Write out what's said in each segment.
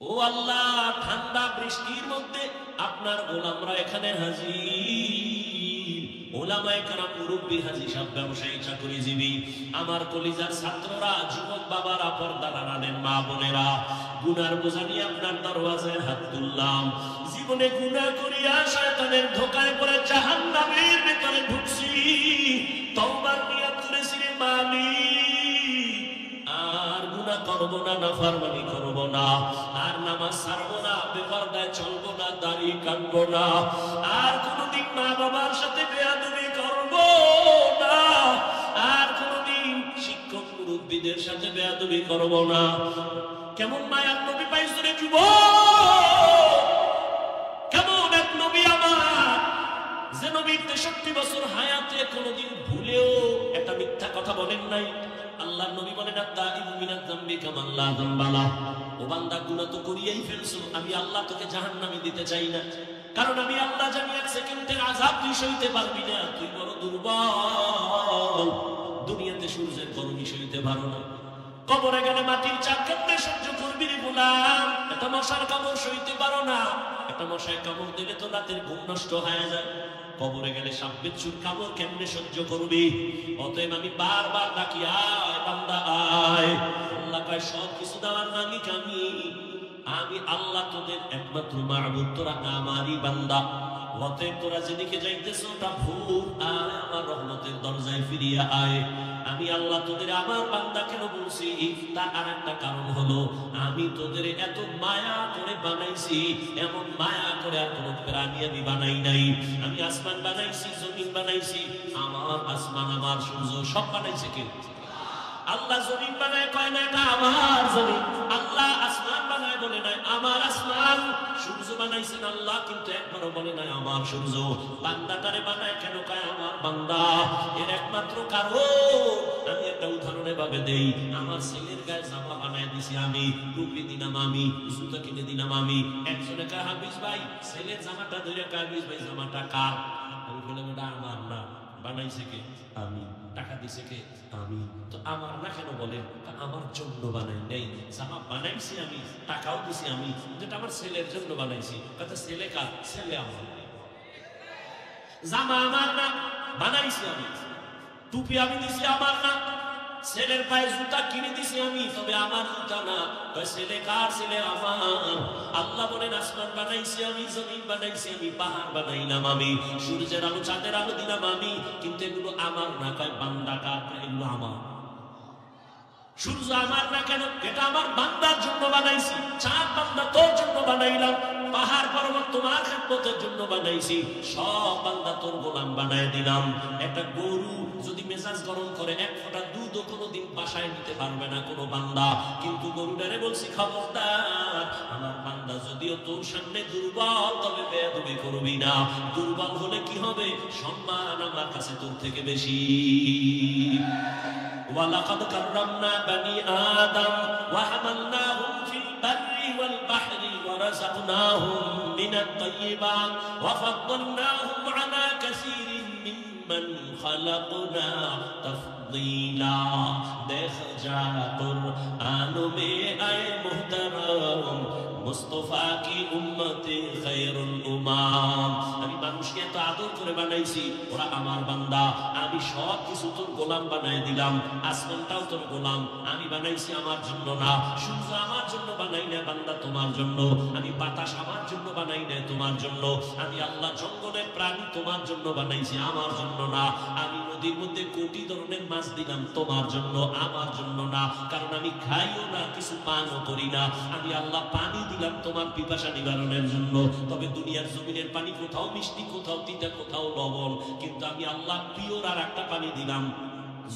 ও আল্লাহ, ঠান্ডা বৃষ্টির মধ্যে আপনার গোলামরা এখানে হাজির, ওলামায়ে কেরাম, মুরব্বী, হাজী সাহেব, ব্যবসায়ী, চাকরিজীবী, আমার কলিজার ছাত্ররা, যুবক বাবারা, পর্দার আড়ালের মা বোনেরা, গুনার বোঝা নিয়ে আপনার দরওয়াজায় হাত তুললাম। জীবনে গুনাহ করিয়া শয়তানের ধোঁকায় পড়ে জাহান্নামের ভিতরে ঢুকছি, তওবার নিয়ত করেছি রে মালিক, আর গুনাহ করব না, নাফরমানি করব না, আর নামাজ ছাড়বো না, বেপরদায় চলবো না, দাড়ি কাটবো না, আর কোনদিন মা বাবার সাথে বেয়াদবি করব না, আর কোনদিন শিক্ষক মুরব্বীদের সাথে বেয়াদবি করব না। কেমন মায়ার নবী পাইছো রে যুবক, কেমন এক নবী আমার, যে নবী 63 বছর হায়াতে কোনদিন ভুলেও একটা মিথ্যা কথা বলেন নাই। আল্লাহর নবী বলেন, আত-তাইবু মিনাজ যামবি কামান লা যামবা লাহ। ও বান্দা, গুনাহ তো করিয়াই ফেলছো, আমি আল্লাহ তোকে জাহান্নামে দিতে চাই না, কারণ আমি আল্লাহ জানি এক সেকেন্ডের আযাব তুই সইতে পারবি না, তুই বড় দুর্বল, দুনিয়াতে সূর্যের গরম সইতে পারো না, কবরে গেলে মাটির চাপ কেমনে সহ্য করবি রে গোলাম, একটা মশার কামড় সইতে পারো না, একটা মশায় কামড় দিলে তো রাতের ঘুম নষ্ট হয়ে যায়, কবরে গেলে সাপ বিচ্ছুর কামড় কেমনে সহ্য করবি? অতএব আমি বারবার ডাকি, আয় বান্দা আয়। আল্লাহ কয়, সব কিছু দেওয়ার মালিক আমি, আমি আল্লাহ তোদের একমাত্র মাবুদ, তোরা আমারই বান্দা। অতএব তোরা যেদিকে যাইতেছ ওটা ভুল, আয় আমার রহমতের দরজায় ফিরিয়া আয়। আমি আল্লাহ তোদের আমার বান্দা কেন বলছি, তার আর একটা কারণ হলো, আমি তোদের এত মায়া করে বানাইছি, এমন মায়া করে আর কোনো প্রাণী আমি বানাই নাই। আমি আসমান বানাইছি, জমিন বানাইছি, আমার আসমান, আমার সূর্য সব বানাইছে কে? আল্লাহ। জমিন বানায় কয় না এটা আমার জমিন, আল্লাহ আসমান বানায় বলে নাই আমার আসমান, সূর্য বানাইছেন আল্লাহ, কিন্তু একবারও বলে নাই আমার সূর্য। বান্দাটারে বানায় কেন কয় আমার বান্দা? এর একমাত্র কারণ আমি একটা উদাহরণে ভাবে দেই, আমার ছেলের গায়ে জামা বানায় দিছি আমি, টুপি দিলাম আমি, জুতা কিনে দিলাম আমি। একজনে কয়, হাফিজ ভাই ছেলের জামাটা ধরে কয়, হাফিজ ভাই জামাটা কার? আমি বললাম, এটা আমার না, বানাইছে কে? আমি। টাকা দিছে কে? আমি। তো আমার না কেন বলেন? আমার জন্য বানাই নাই, জামা বানাইছি আমি, টাকাও দিছি আমি, যেটা আমার ছেলের জন্য বানাইছি। কথা ছেলে কার? ছেলে আমার। জামা আমার না, বানাইছি আমি। টুপি আমি দিছি আমার না, ছেলের পায়ে জুতা কিনে দিছি আমি, তবে আমার জুতা না। ছেলে কার? ছেলে আমার। আল্লাহ বলেন, আসমান বানাইছি আমি, জমিন বানাইছি আমি, পাহাড় বানাইলাম আমি, সূর্যের আলো চাঁদের আলো দিলাম আমি, কিন্তু এগুলো আমার না। কয় বান্দা কার? এগুলো আমার। সূর্য আমার না কেন? এটা আমার বান্দার জন্য বানাইছি। চাঁদ বান্দা তোর জন্য বানাইলাম, পাহাড় পর্বত তোমার খেদমতের জন্য বানাইছি, সব বান্দা তোর গোলাম বানায় দিলাম। একটা গরু যদি মেজাজ গরম করে, এক ফোঁটা দুধও কোনোদিন বাসায় নিতে পারবে না কোনো বান্দা, কিন্তু গরুটারে বলছি, খবরদার, আমার বান্দা যদিও তোর সামনে দুর্বল, তবে বেয়াদবি করবি না। দুর্বল হলে কি হবে? সম্মান আমার কাছে তোর থেকে বেশি। وَلَقَدْ كَرَّمْنَا بَنِي آدَمَ وَحَمَلْنَاهُمْ فِي الْبَرِّ وَالْبَحْرِ وَرَزَقْنَاهُمْ مِنَ الطَّيِّبَاتِ وَفَضَّلْنَاهُمْ عَلَى كَثِيرٍ مِّمَّنْ خَلَقْنَا تَفْضِيلًا। দেখ যা কুরআন মে আয়ে মুহতারাম, মুস্তাফা কি উম্মতে খায়রুল উমাম। আমি মানুষকে এত আদর করে বানাইছি, ওরা আমার বান্দা, আমি সব কিছু তোর গোলাম বানাই দিলাম। আসমানটাও তোর গোলাম, আমি বানাইছি আমার জন্য না। সূর্য আমার জন্য বানাই না, বান্দা তোমার জন্য। আমি বাতাস আমার জন্য বানাই না, তোমার জন্য। আমি আল্লাহ জঙ্গলের প্রাণী তোমার জন্য বানাইছি, আমার জন্য না। আমি নদীর মধ্যে কোটি ধরনের মাছ দিলাম, তোমার জন্য, আমার জন্য না। কারণ আমি খাইও না, কিছু পানও করি না। আমি আল্লাহ পানি দিলাম তোমার পিপাসা নিবারণের জন্য। তবে দুনিয়ার জমিনের পানি কোথাও মিষ্টি, কোথাও তিতা, কোথাও লবণ, কিন্তু আমি আল্লাহ পিওর আর একটা পানি দিলাম।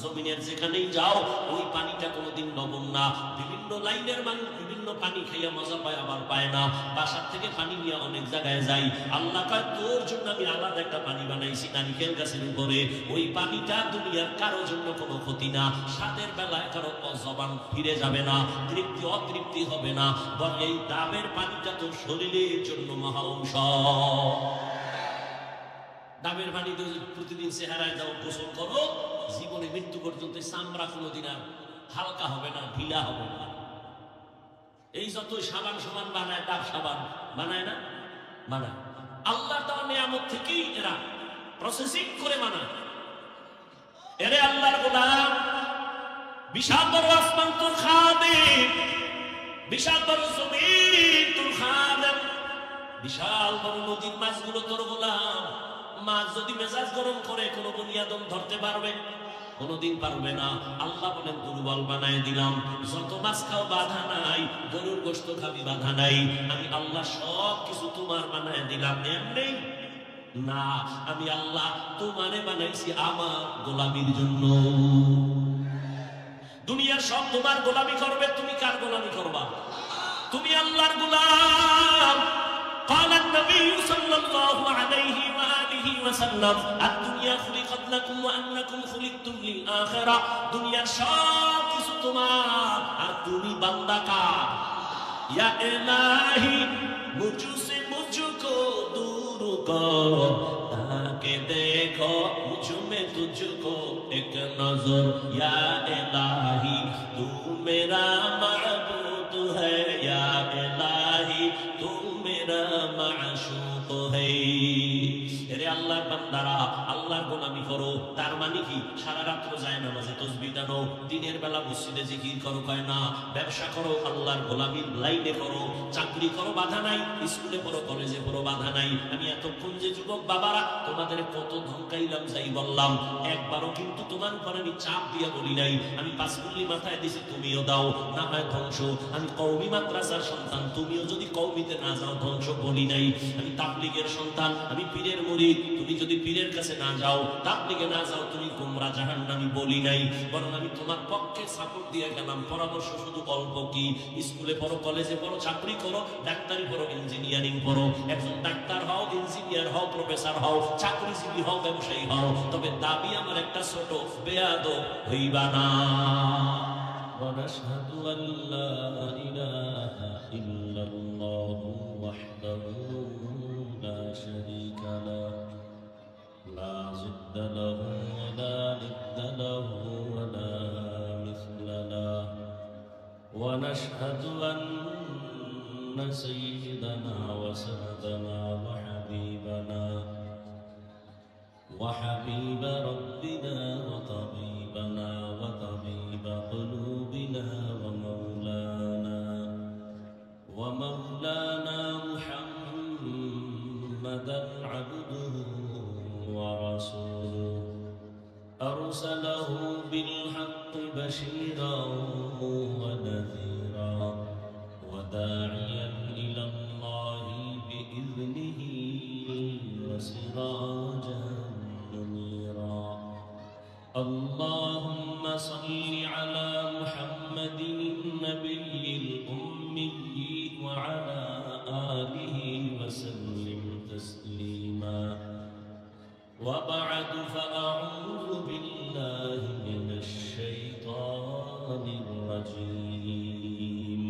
জমিনের যেখানেই যাও ওই পানিটা কোনোদিন লবণ না। বিভিন্ন লাইনের মানুষ বিভিন্ন পানি খাইয়া মজা পায়, আবার পায় না। বাসার থেকে পানি নিয়ে অনেক জায়গায় যাই, আল্লাহ কয় তোর জন্য আমি আলাদা একটা পানি বানাইছি নারিকেল গাছের উপরে। ওই পানিটা দুনিয়ার কারোর জন্য কোনো ক্ষতি না। স্বাদের বেলায় কারো জবান ফিরে যাবে না, তৃপ্তি অতৃপ্তি হবে না, বরং এই ডাবের পানিটা তোর শরীরের জন্য মহা ঔষধ। ডাবের পানি তো প্রতিদিন চেহারায় যাও, গোসল করো, জীবনে মৃত্যু পর্যন্ত চামড়া কোনোদিন আর হালকা হবে না, ঢিলা হবে না। এই যত সাবান সমান বানায়, ডাব সাবান বানায় না, বানায়। আল্লাহ তাআলা নিয়ামত থেকেই এরা প্রসেসিং করে বানায়। এরে আল্লাহর গোলাম, বিশাল বড় আসমান তোর খাদেম, বিশাল বড় জমিন তোর খাদেম, বিশাল বড় নদীর মাছগুলো তোর গোলাম। মাছ যদি মেজাজ গরম করে কোন বনি আদম ধরতে পারবে? কোনদিন পারবে না। আল্লাহ বলেন দুর্বল বানায় দিলাম। যত মাছ খাও বাধা নাই, গরুর গোশত খাবি বাধা নাই, আমি আল্লাহ সব কিছু তোমার বানায় দিলাম। এমনি না, আমি আল্লাহ তোমারে বানাইছি আমার গোলামির জন্য। দুনিয়ার সব তোমার গোলামি করবে, তুমি কার গোলামি করবা? তুমি আল্লাহর গোলাম। قال النبي صلى الله عليه وآله وسلم الدنيا خلقت لكم وأنكم خلقتم للآخرة। দুনিয়ার সব কিছু তোমার আর তুমি বান্দা কার? या इलाही मुझसे मुझको दूर कर, ताकि देखो मुझ में तुझको एक नजर। या इलाही तू मेरा माबूद है, या इलाही तू मेरा माशूक है। এরে আল্লাহর বান্দারা, আল্লাহর গোলামি করো। তার মানে কি? সারা রাত্র যায় নামাজে তাসবিহ টানো, দিনের বেলা মসজিদে জিকির করো, কয় না। ব্যবসা করো, আল্লাহর গোলামির লাইনে করো। চাকরি করো, বাধা নাই। স্কুলে পড়ো, কলেজে পড়ো, বাধা নাই। আমি এতক্ষণ যে যুবক বাবারা তোমাদের কত ধমকাইলাম, যাই বললাম, একবারও কিন্তু তোমার উপর আমি চাপ দিয়া বলি নাই। আমি পাঁচকুল্লি মাথায় দিছি, তুমিও দাও, না হয় ধ্বংস। আমি কওমি মাদ্রাসার সন্তান, তুমিও যদি কওমিতে না যাও ধ্বংস বলি নাই। আমি তাবলীগের সন্তান, আমি পীরের মুরিদ, তুমি যদি পীরের কাছে না যাও, তাবলীগে না যাও, তুমি গোমরাহ জাহান্নামী বলি নাই। বরং আমি তোমার পক্ষে সাপোর্ট দিয়ে গেলাম। পরামর্শ শুধু অল্প কি, স্কুলে পড়ো, কলেজে পড়ো, চাকরি করো, ডাক্তারি পড়ো, ইঞ্জিনিয়ারিং পড়ো। একজন ডাক্তার হও, ইঞ্জিনিয়ার হও, প্রফেসর হও, চাকরিজীবী হও, ব্যবসায়ী হও, তবে দাবি আমার একটা ছোট, বেয়াদব হইবা না। ونشهد أن لا إله إلا الله وحده لا شريك له لا ضد له ولا ند له ولا مثل له ونشهد أن سيدنا وسندنا وحبيب ربنا وطبيبنا وطبيب قلوبنا ومولانا محمدا عبده ورسوله أرسله بالحق بشيرا ونذيرا وداعيا إلى الله بإذنه وسراجا منيرا اللهم صل على محمد النبي الأمي وعلى آله وسلم تسليما وبعد فأعوذ بالله من الشيطان الرجيم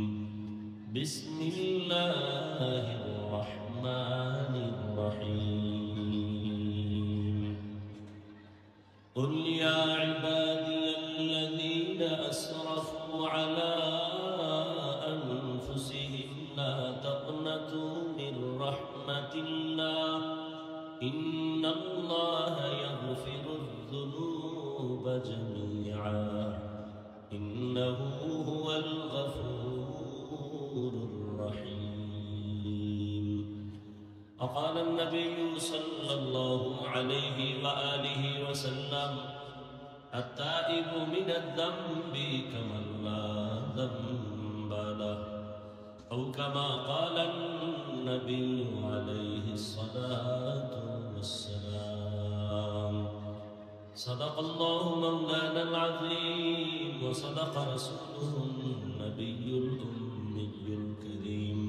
بسم الله الرحمن الرحيم قل يا عبادي الذين أسرفوا على أنفسهم لا تقنطوا من رحمة الله إن الله يغفر الذنوب جميعا إنه هو الغفور الرحيم وقال النبي صلى الله عليه وآله وسلم التائب من الذنب كمن لا ذنب له أو كما قال النبي عليه الصلاة والسلام صدق الله مولانا العظيم وصدق رسوله النبي الأمي الكريم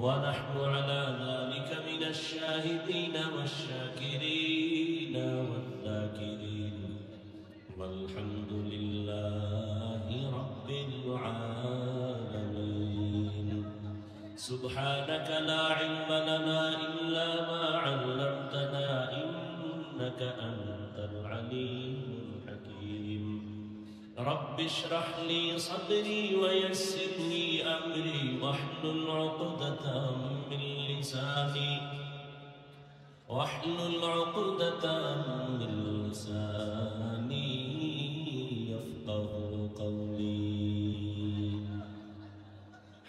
ونحن على ذلك من الشاهدين والشاكرين والذاكرين والحمد لله رب العالمين سبحانك لا علم لنا إلا ما علمتنا إنك أنت العليم الحكيم رب اشرح لي صدري ويسر لي أمري واحلل عقدة من لساني يفقه قولي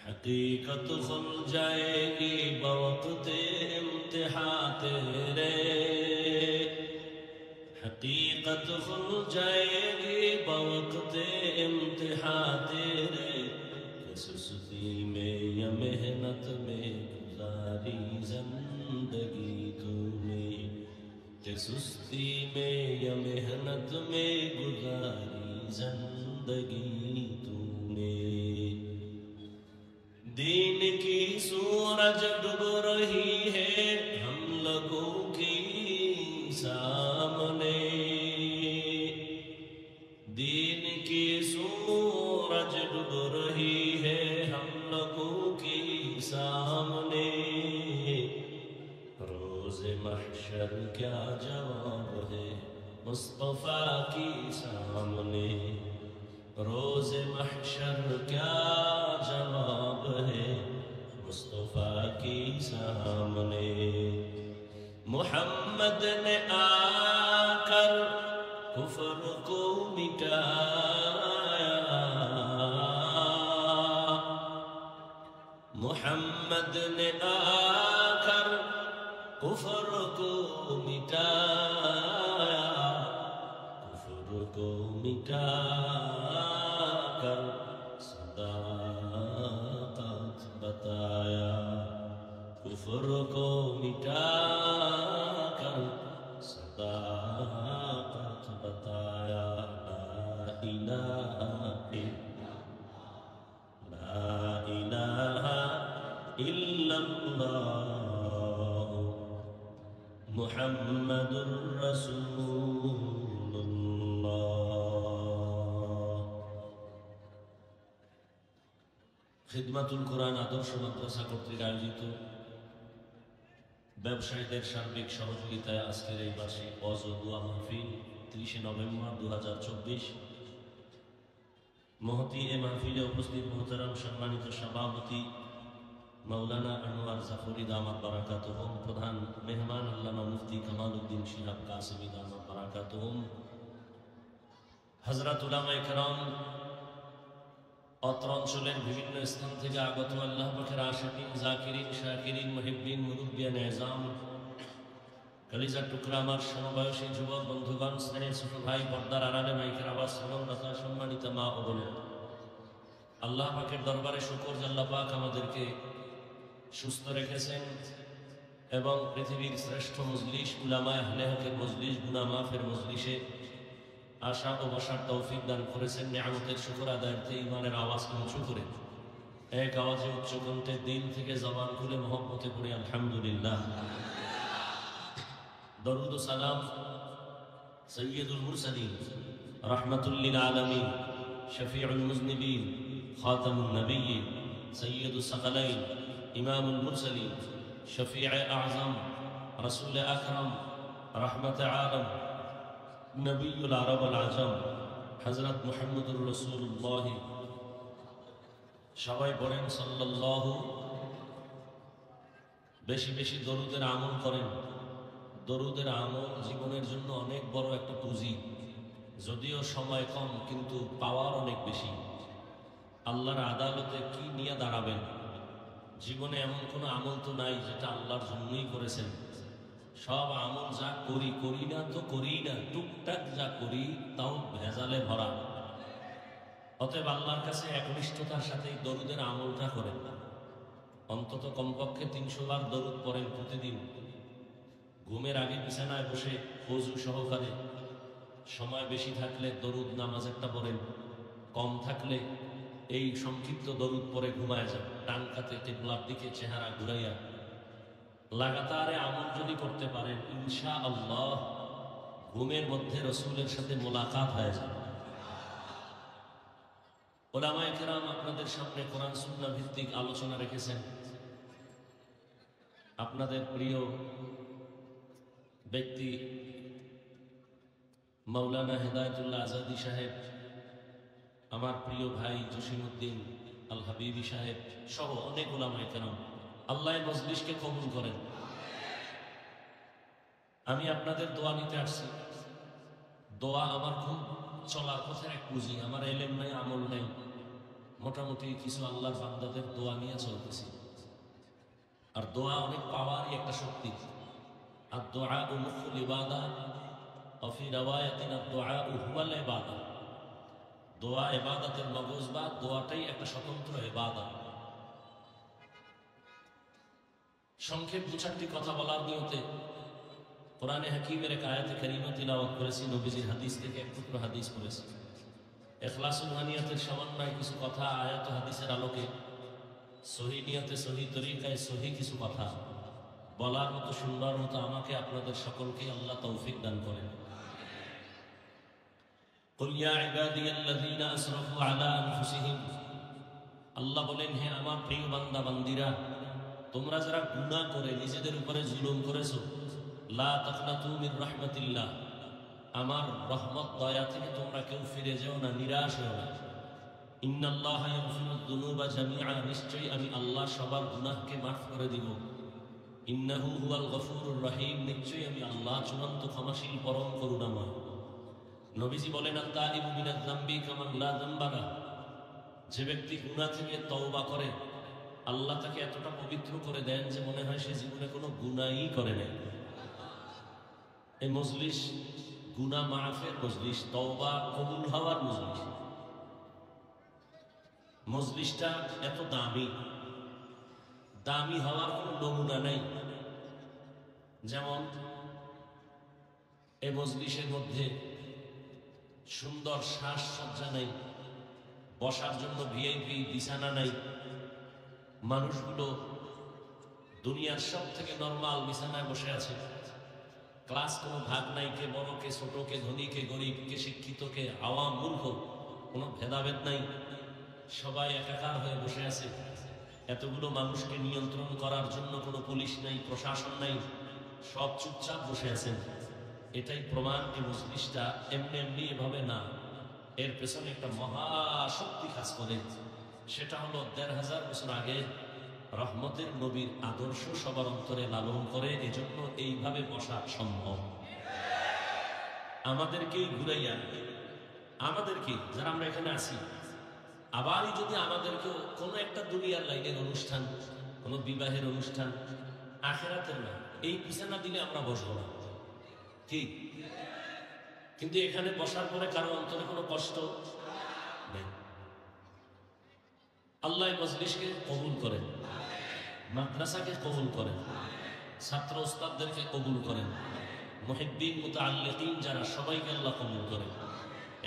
حقیقت کھل جائے گی بوقت امتحان تیرے حقیقت کھل جائے گی بوقت امتحان تیرے کہ سستی میں یا محنت میں گزاری زندگی تو نے کہ سستی میں یا محنت میں گزاری زندگی تو نے دین کی سورج ڈوب رہی ہے ہم لوگوں کی سامنے دین کی سورج ڈوب رہی ہے ہم لوگوں کی سامنے روز محشر کیا جواب ہے مصطفیٰ کی سامنے روز محشر کیا جواب ہے مصطفیٰ کی سامنے محمد نے آ کر کفر کو مٹایا محمد نے آ کر کفر کو مٹایا کفر کو مٹا کر صداقت بتایا کفر کو مٹا کر صداقت بتایا لا الہ الا اللہ محمد رسول খিদমাতুল কোরআন আদর্শ মাদ্রাসা কর্তৃক আয়োজিত ব্যবসায়ীদের সার্বিক সহযোগিতায় আজকের এই বার্ষিক ওয়াজ ও দোয়া মাহফিল 30 নভেম্বর 2024 মহতি এ মাহফিলে উপস্থিত মোহতারাম সম্মানিত সভাপতি মাওলানা আনোয়ার জাফরি দামাত বারাকাতুহুম প্রধান মেহমান আল্লামা মুফতি কামালউদ্দিন শিহাব কাসেমি দামাত বারাকাতুহুম হযরত উলামায়ে কেরাম অত্র অঞ্চলের বিভিন্ন স্থান থেকে আগত আল্লাহ পাকের আশিকিন জাকিরিন শাকিরিন মুহিব্বিন মুরব্বিয়ান এজাম কলিজার টুকরা আমার সমবয়সী যুবক বন্ধুগণ স্নেহের ছোট ভাই পর্দার আড়ালে মাইকের আওয়াজ শ্রবণরতা সম্মানিত মা ও বোনেরা আল্লাহ পাকের দরবারে শুকর যে আল্লাহ পাক আমাদেরকে সুস্থ রেখেছেন এবং পৃথিবীর শ্রেষ্ঠ মজলিস উলামায়ে আহলে হকের মজলিস গুনাহ মাফের মজলিসে আশা ও বসার তৌফিক দান করেছেন নিয়ামতের শুকর আদায়ার্থে ইমানের আওয়াজ উঁচু করে এক আওয়াজে উচ্চ কণ্ঠে দিল থেকে জবান খুলে মহব্বতে পড়ে আলহামদুলিল্লাহ দরুদ ও সালাম সৈয়দুল মুরসালিন রাহমাতুল লিল আলামিন শফিউল মুজনিবিন খাতামুন নবিয়্যিন সৈয়দুস সাকালাইন ইমামুল মুরসালিন শফিউ আযম রাসূল আকরাম রাহমাতে আলম নবিউল আরব আল আজম হযরত মুহাম্মদুর রাসূলুল্লাহ সবাই পড়েন সাল্লাল্লাহু বেশি বেশি দরুদের আমল করেন দরুদের আমল জীবনের জন্য অনেক বড় একটা পুঁজি যদিও সময় কম কিন্তু পাওয়ার অনেক বেশি আল্লাহর আদালতে কি নিয়ে দাঁড়াবেন জীবনে এমন কোনো আমল তো নাই যেটা আল্লাহর জন্যই করেছেন সব আমল যা করি না তো করি না টুকটাক যা করি তাও ভেজালে ভরা অতএব আল্লাহর কাছে একনিষ্ঠতার সাথে দরুদের আমলটা করেন অন্তত কমপক্ষে 300 বার দরুদ পড়েন প্রতিদিন ঘুমের আগে বিছানায় বসে ওযু সহকারে সময় বেশি থাকলে দরুদ নামাজ একটা পড়েন কম থাকলে এই সংক্ষিপ্ত দরুদ পড়ে ঘুমায় যান ডান কাতে কিবলার দিকে চেহারা ঘুরাইয়া লাগাতারে আমল যদি করতে পারেন ইনশাআল্লাহ ঘুমের মধ্যে রাসূলের সাথে মোলাকাত হয়ে যাবে উলামায়ে কেরাম আপনাদের সামনে কোরআন সুন্নাহ ভিত্তিক আলোচনা রেখেছেন আপনাদের প্রিয় ব্যক্তি মাওলানা হেদায়েতুল্লাহ আজাদি সাহেব আমার প্রিয় ভাই জসিমউদ্দিন আল হাবিবি সাহেব সহ অনেক উলামায়ে কেরাম, আল্লাহ এই মজলিসকে কবুল করেন। আমি আপনাদের দোয়া নিতে আসছি। দোয়া আমার খুব চলার পথের এক পুঁজি। আমার এলেম নাই, আমল নাই, মোটামুটি কিছু আল্লাহর বান্দাদের দোয়া নিয়ে চলতেছি। আর দোয়া অনেক পাওয়ারই একটা শক্তি। আর দোয়া মুখুল ইবাদা, অফি রাওয়ায়াতিন দোয়া হুয়াল ইবাদা। দোয়া ইবাদতের মগজ বা দোয়াটাই একটা স্বতন্ত্র ইবাদত। সংক্ষেপ দু চারটি কথা বলার নিয়তে কোরআনে হাকিমের এক আয়াতে কারিমা তিলাওয়াত করেছি, নবীজির হাদিস থেকে এক টুকরো হাদিস পড়েছি। ইখলাসুল নিয়তের সমন্বয়ে কিছু কথা আয়াত হাদিসের আলোকে সহি নিয়তে, সহি তরিকায়, সহি কিছু কথা বলার মতো, শুনবার মতো আমাকে আপনাদের সকলকে আল্লাহ তৌফিক দান করেন। কুল ইয়া ইবাদিয়াল্লাযীনা আসরাফু আলা আনফুসিহিম, আল্লাহ বলেন, হে আমার প্রিয় বান্দা বান্দিরা, তোমরা যারা গুনাহ করে নিজেদের উপরে জুলুম করেছো, লা তাকনাতু মির রাহমাতিল্লাহ, আমার রহমত দয়া থেকে তোমরা কেউ ফিরে যেও না, নিরাশ হও না। ইন্নাল্লাহা ইয়াগফিরুদ দুনুবা জামিআ, নিশ্চয়ই আমি আল্লাহ সবার গুনাহকে মাফ করে দিব। ইন্নাহু হুয়াল গফুরুর রহিম, নিশ্চয়ই আমি আল্লাহ চূড়ান্ত ক্ষমাশীল, পরম করুণাময়। নবীজি বলেন, আত-তাইবু মিনাজ যামবি কামান লা যামবা লাহ, যে ব্যক্তি গুনাহ থেকে তওবা করে আল্লাহ তাকে এতটা পবিত্র করে দেন যে মনে হয় সে জীবনে কোনো গুনাহই করে নাই। এই মজলিস গুনাহ মাফের মজলিস, তওবা কবুল হওয়ার মজলিস। মজলিসটা এত দামি, দামি হওয়ার কোনো নমুনা নেই। যেমন এই মজলিসের মধ্যে সুন্দর সাজসজ্জা নাই, বসার জন্য ভিআইপি বিছানা নাই, মানুষগুলো দুনিয়ার সব থেকে নরমাল বিছানায় বসে আছে। ক্লাস কোনো ভাগ নাই, কে বড় কে ছোট, কে ধনী কে গরিব, কে শিক্ষিত কে আওয়াম মূর্খ, কোনো ভেদাভেদ নাই, সবাই একাকার হয়ে বসে আছে। এতগুলো মানুষকে নিয়ন্ত্রণ করার জন্য কোনো পুলিশ নাই, প্রশাসন নাই, সব চুপচাপ বসে আছেন। এটাই প্রমাণ এই মজলিসটা এমনি এমনি এভাবে না, এর পেছনে একটা মহাশক্তি কাজ করে। সেটা হলো ১৫০০ বছর আগে রহমতের নবীর আদর্শ সবার অন্তরে লালন করে, এজন্য এইভাবে বসা সম্ভব। আমাদেরকেই ঘুরাইয়া, আমাদেরকে যারা আমরা এখানে আছি, আবারই যদি আমাদেরকেও কোনো একটা দুনিয়ার লাইনের অনুষ্ঠান, কোনো বিবাহের অনুষ্ঠান, আখেরাতের না, এই বিছানা দিলে আমরা বসবো না, ঠিক? কিন্তু এখানে বসার পরে কারো অন্তরে কোনো কষ্ট নেই। আল্লাহ মজলিসকে কবুল করেন, মাদ্রাসাকে কবুল করেন, ছাত্র ওস্তাদদেরকে কবুল করেন, মুহিব্বিন মুতাআল্লিকিন যারা, সবাইকে আল্লাহ কবুল করেন,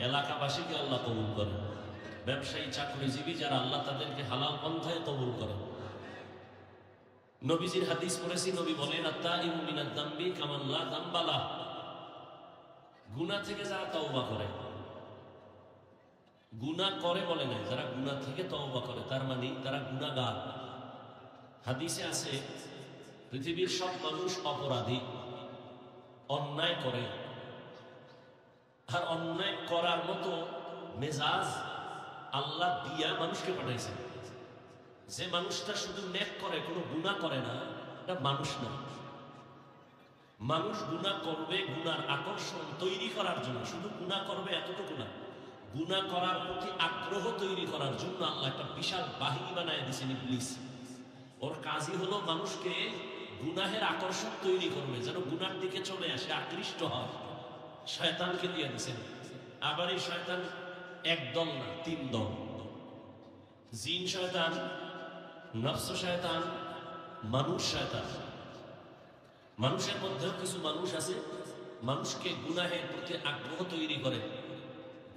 এলাকাবাসীকে আল্লাহ কবুল করেন, ব্যবসায়ী চাকরিজীবী যারা, আল্লাহ তাদেরকে হালাল পন্থায় কবুল করেন। নবীজির হাদিস পড়েছি, নবী বলেন, আত-তাইবু মিনাজ যামবি কামান লা যামবা লাহ, গুনাহ থেকে যারা তওবা করে, গুনাহ করে বলে না, যারা গুনাহ থেকে তওবা করে তার মানে তারা গুনাহগার। হাদিসে আছে, পৃথিবীর সব মানুষ অপরাধী, অন্যায় করে, আর অন্যায় করার মতো মেজাজ আল্লাহ দিয়া মানুষকে পাঠাইছেন। যে মানুষটা শুধু নেক করে, কোনো গুনাহ করে না, এটা মানুষ না। মানুষ গুনাহ করবে গুনার আকর্ষণ তৈরি করার জন্য, শুধু গুনাহ করবে এতটুকু না, গুনাহ করার প্রতি আগ্রহ তৈরি করার জন্য আল্লাহ একটা বিশাল বাহিনী বানায় দিয়েছেন ইবলিস। ওর কাজই হলো মানুষকে গুনাহের আকর্ষণ তৈরি করবে, যেন গুনার দিকে চলে আসে, আকৃষ্ট হয়। শয়তানকে দিয়ে দিয়েছেন। আবার এই শয়তান এক দল না, ৩ দল। জিন শয়তান, নফস শয়তান, মানুষ শয়তান। মানুষের মধ্যেও কিছু মানুষ আছে মানুষকে গুনাহের প্রতি আগ্রহ তৈরি করে,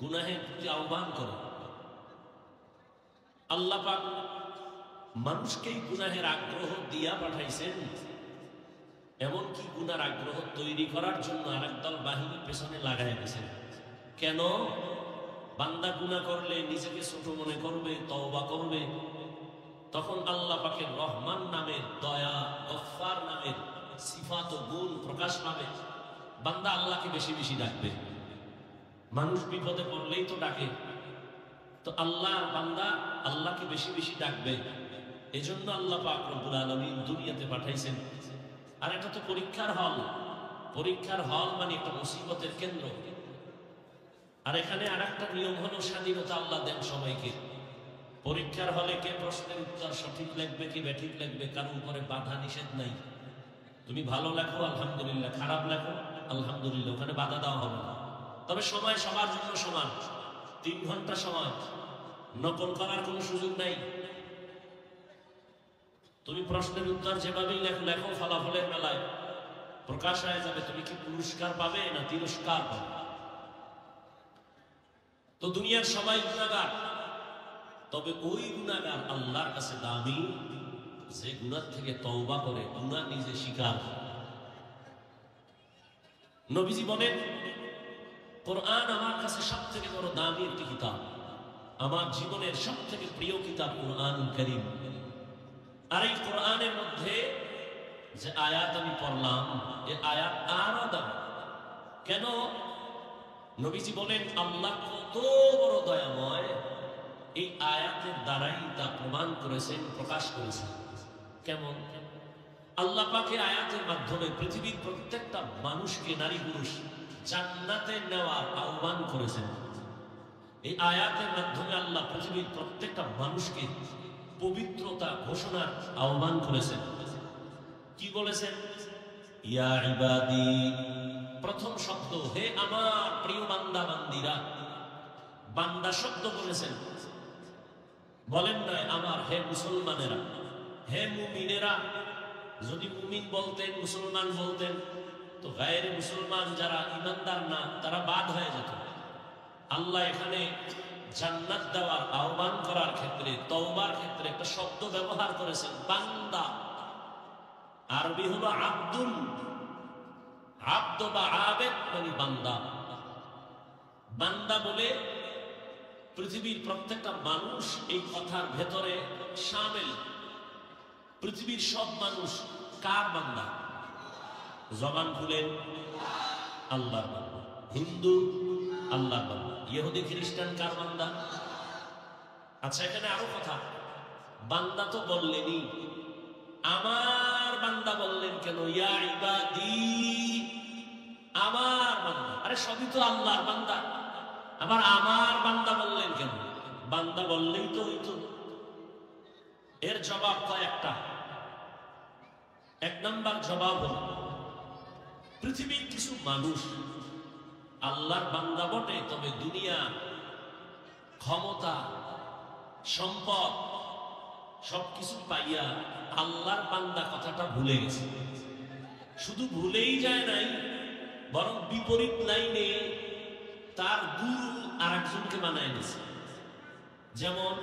গুনাহের প্রতি আহ্বান করে। আল্লাহ পাক মানুষকেই গুনাহের আগ্রহ দিয়া পাঠাইছেন, এমনকি গুনার আগ্রহ তৈরি করার জন্য আরেক দল বাহিনী পেছনে লাগাই দিয়েছেন। কেন? বান্দা গুনাহ করলে নিজেকে ছোট মনে করবে, তওবা করবে, তখন আল্লাহ পাকের রহমান নামের, দয়া, গফফার নামের সিফাত ও গুণ প্রকাশ পাবে। বান্দা আল্লাহকে বেশি বেশি ডাকবে। মানুষ বিপদে পড়লেই তো ডাকে, তো আল্লাহর বান্দা আল্লাহকে বেশি বেশি ডাকবে, এজন্য আল্লাহ পাক রব্বুল আলামিন দুনিয়াতে পাঠাইছেন। আর এটা তো পরীক্ষার হল, পরীক্ষার হল মানে একটা মুসিবতের কেন্দ্র। আর এখানে আর একটা নিয়ম হলো স্বাধীনতা আল্লাহ দেন সবাইকে। পরীক্ষার হলে কে প্রশ্নের উত্তর সঠিক লিখবে কি ব্যাঠিক লিখবে কারো উপরে বাধা নিষেধ নাই। তুমি ভালো লেখো আলহামদুলিল্লাহ, খারাপ লেখো আলহামদুলিল্লাহ, ওখানে বাধা দেওয়া হবে না। তবে সময় সবার জন্য সমান, 3 ঘন্টা সময়, নকল করার কোনো সুযোগ নাই। তুমি প্রশ্নের উত্তর যেভাবেই লেখো লেখো, ফলাফলের বেলায় প্রকাশ হয়ে যাবে তুমি কি পুরস্কার পাবে না তিরস্কার পাবে। তো দুনিয়ার সবাই গুনাহগার, তবে ওই গুনাহগার আল্লাহর কাছে দামি যে গুনাহ থেকে তওবা করে, গুনাহ নিজে স্বীকার করে। নবীজি বলেন, কোরআন আমার কাছে সবথেকে বড় দামি একটি কিতাব, আমার জীবনের সবথেকে প্রিয় কিতাব কোরআনুল কারীম। আর এই কোরআনের মধ্যে যে আয়াত আমি পড়লাম, এই আয়াত আরো দামি। কেন? নবীজি বলেন আল্লাহ কত বড় দয়াময়, এই আয়াতের দ্বারাই তা প্রমাণ করেছেন, প্রকাশ করেছেন। কেমন? আল্লাহ পাকের আয়াতের মাধ্যমে পৃথিবীর প্রত্যেকটা মানুষকে, নারী পুরুষ, জান্নাতে নেওয়ার আহ্বান করেছেন। এই আয়াতের মাধ্যমে আল্লাহ পৃথিবীর প্রত্যেকটা মানুষকে পবিত্রতা ঘোষণার আহ্বান করেছেন। কি বলেছেন? ইয়া ইবাদি, প্রথম শব্দ হে আমার প্রিয় বান্দা বান্দিরা। বান্দা শব্দ বলেছেন, বলেন নাই আমার হে মুসলমানেরা, হে মুমিনেরা। যদি মুমিন বলতেন, মুসলমান বলতেন, তো গায়ের মুসলমান যারা ইমানদার না তারা বাদ হয়ে যেত। আল্লাহ এখানে জান্নাত দেওয়ার আহ্বান করার ক্ষেত্রে, তওবার ক্ষেত্রে একটা শব্দ ব্যবহার করেছেন, বান্দা। আরবি হলো আব্দুল, আব্দ বা আবেদ মানে বান্দা। বান্দা বলে পৃথিবীর প্রত্যেকটা মানুষ এই কথার ভেতরে শামিল। পৃথিবীর সব মানুষ কার বান্দা? জবান খুলেন, আল্লাহর বান্দা। হিন্দু আল্লাহর বান্দা, ইহুদি খ্রিস্টান কার বান্দা? আচ্ছা, এখানে আরো কথা, বান্দা তো বললেনই, আমার বান্দা বললেন কেন? ইয়া ইবাদি, আমার বান্দা। আরে সবই তো আল্লাহর বান্দা, আবার আমার বান্দা বললেন কেন? বান্দা বললেই তো হইতো। এর জবাব কয়েকটা। 1 নাম্বার জবাব হল, পৃথিবীর কিছু মানুষ আল্লাহর বান্দা বটে, তবে দুনিয়া, ক্ষমতা, সম্পদ সবকিছু পাইয়া আল্লাহর বান্দা কথাটা ভুলে গেছে। শুধু ভুলেই যায় নাই, বরং বিপরীত লাইনে তার গুরু আরেকজনকে বানায় নিছে। যেমন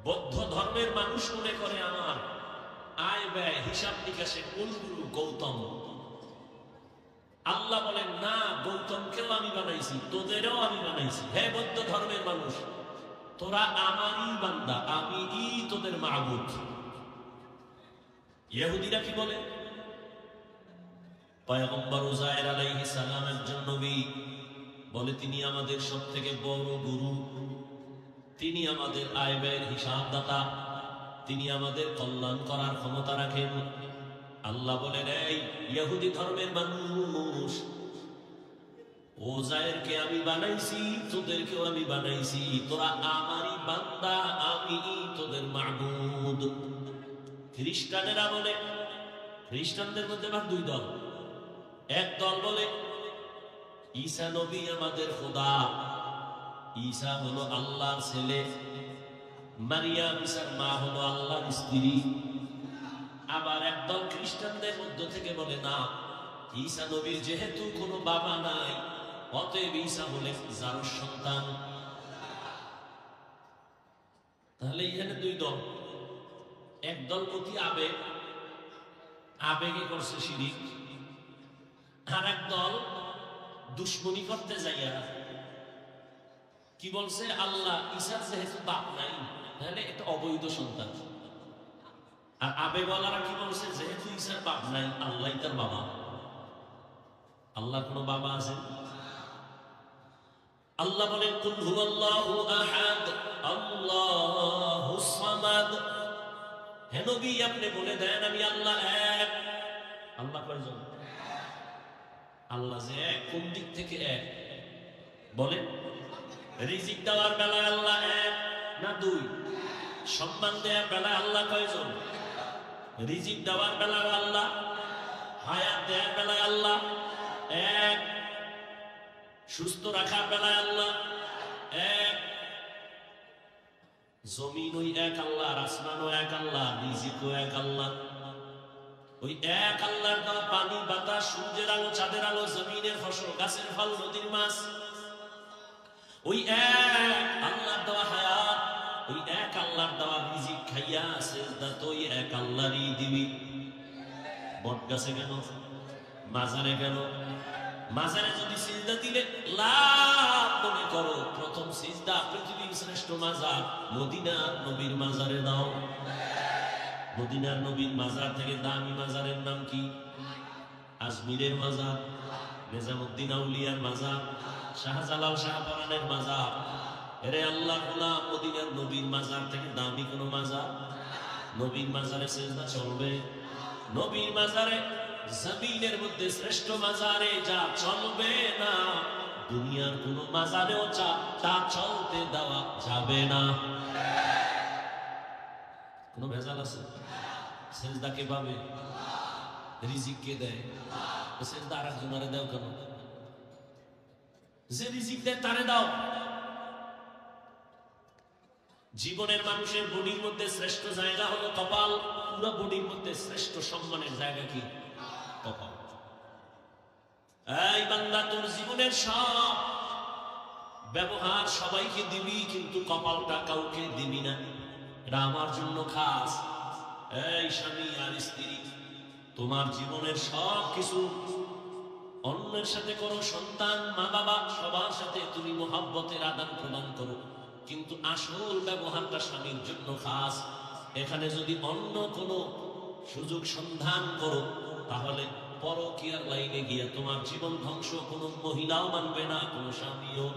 বৌদ্ধ ধর্মের মানুষ মনে করে আমার আয় ব্যয় হিসাব নিকাশে কোন গুরু? গৌতম। আল্লাহ বলেন না, গৌতমকেও আমি বানাইছি, তোদেরও আমি বানাইছি। হে বৌদ্ধ ধর্মের মানুষ, তোরা আমারই বান্দা, আমি তোদের মাবুদ। ইহুদিরা কি বলে? পয়গম্বর উযায়ের আলাইহিস সালাম একজন নবী, বলে তিনি আমাদের সবথেকে বড় গুরু, তিনি আমাদের আয় ব্যয়ের হিসাবদাতা, তিনি আমাদের কল্যাণ করার ক্ষমতা রাখেন। আল্লাহ বলেন, এই ইহুদি ধর্মের মানুষ, উযায়েরকে আমি বানাইছি, তোদেরকেও আমি বানাইছি, তোরা আমারই বান্দা, আমি তোদের মাবুদ। খ্রিস্টানেরা বলে, খ্রিস্টানদের মধ্যে আবার 2 দল। এক দল বলে ঈসা নবী আমাদের খোদা, ঈসা হলো আল্লাহর ছেলে, মারিয়াম ঈসার মা হলো আল্লাহর স্ত্রী। আবার একদল খ্রিস্টানদের মধ্য থেকে বলে, না, ঈসা নবীর যেহেতু কোনো বাবা নাই, অতএব ঈসা হলেন যারুর সন্তান। তাহলে এখানে 2 দল। একদল অতি আবেগে করছে শিরিক, আর একদল দুশ্মনী করতে যাইয়া কি বলছে, আল্লাহ ঈসার যেহেতু বাপ নাই, তাহলে এটা অবৈধ সন্তান। আর আবেগওয়ালারা কি বলছে, যেহেতু ঈসার বাপ নাই, আল্লাহ তার বাবা। আল্লাহর কোনো বাবা আছে? আল্লাহ বলেন কুল হুয়াল্লাহু আহাদ আল্লাহুস সামাদ। হে নবী আপনি বলে দেন আমি আল্লাহ এক। আল্লাহ কয়জন? আল্লাহ যে এক, কোন দিক থেকে এক বলেন? রিজিক দেওয়ার বেলায় আল্লাহ এক না দুই? সম্মান দেওয়ার বেলায় আল্লাহ কয়জন? রিজিক দেওয়ার বেলায় আল্লাহ, হায়াত দেওয়ার বেলায় আল্লাহ এক, সুস্থ রাখার বেলায় আল্লাহ এক। জমিন ওই এক আল্লাহ, আসমানও এক আল্লাহ, রিজিকও এক আল্লাহ। ওই এক আল্লাহর দেওয়া পানি, বাতাস, সূর্যের আলো, চাঁদের আলো, জমিনের ফসল, গাছের ফল, নদীর মাছ, ওই এক আল্লাহর দেওয়া হায়াত, ওই এক আল্লাহর দেওয়া রিজিক খাইয়া সেজদা তো ওই এক আল্লাহরই দিবি। বট গাছে কেন? মাজারে কেন? মাজারে যদি সিজদা দিলে লাভ মনে করো, প্রথম সিজদা পৃথিবীর শ্রেষ্ঠ মাজার মদিনার নবীর মাজারে দাও। মদিনার নবীর মাজার থেকে দামি মাজারের নাম কি? আজমিরের মাজার, নিজামুদ্দিন আউলিয়ার মাজার, শাহজালাল শাহপরানের মাজার। এরে আল্লাহ গোলাম, মদিনার নবীর মাজার থেকে দামি কোন মাজার? নবীর মাজারে সিজদা চলবে? নবীর মাজারে, জমিনের মধ্যে শ্রেষ্ঠ মাজারে যা চলবে না, দুনিয়ার কোন মাজারেও তা চলতে দেওয়া যাবে না। কোন ভেজাল আছে? সেজদা কে পাবে? রিজিক কে দেয়? সেজদা আর একজনের দাও কেন? যে রিজিক দেয় তারে দাও। জীবনের মানুষের বডির মধ্যে শ্রেষ্ঠ জায়গা হলো কপাল। পুরো বডির মধ্যে শ্রেষ্ঠ সম্মানের জায়গা কি? কপাল। এই বান্দা, তোর জীবনের সব ব্যবহার সবাইকে দিবি, কিন্তু কপালটা কাউকে দিবি না। এটা আমার জন্য খাস। এই স্বামী আর স্ত্রী, তোমার জীবনের সব কিছু অন্যের সাথে করো, সন্তান, মা বাবা, সবার সাথে তুমি মোহাব্বতের আদান প্রদান করো, কিন্তু আসল ব্যবহারটা স্বামীর জন্য খাস। এখানে যদি অন্য কোনো সুযোগ সন্ধান করো, তাহলে পরকীয়ার লাইনে গিয়ে তোমার জীবন ধ্বংস। কোনো মহিলাও মানবে না, কোনো স্বামীও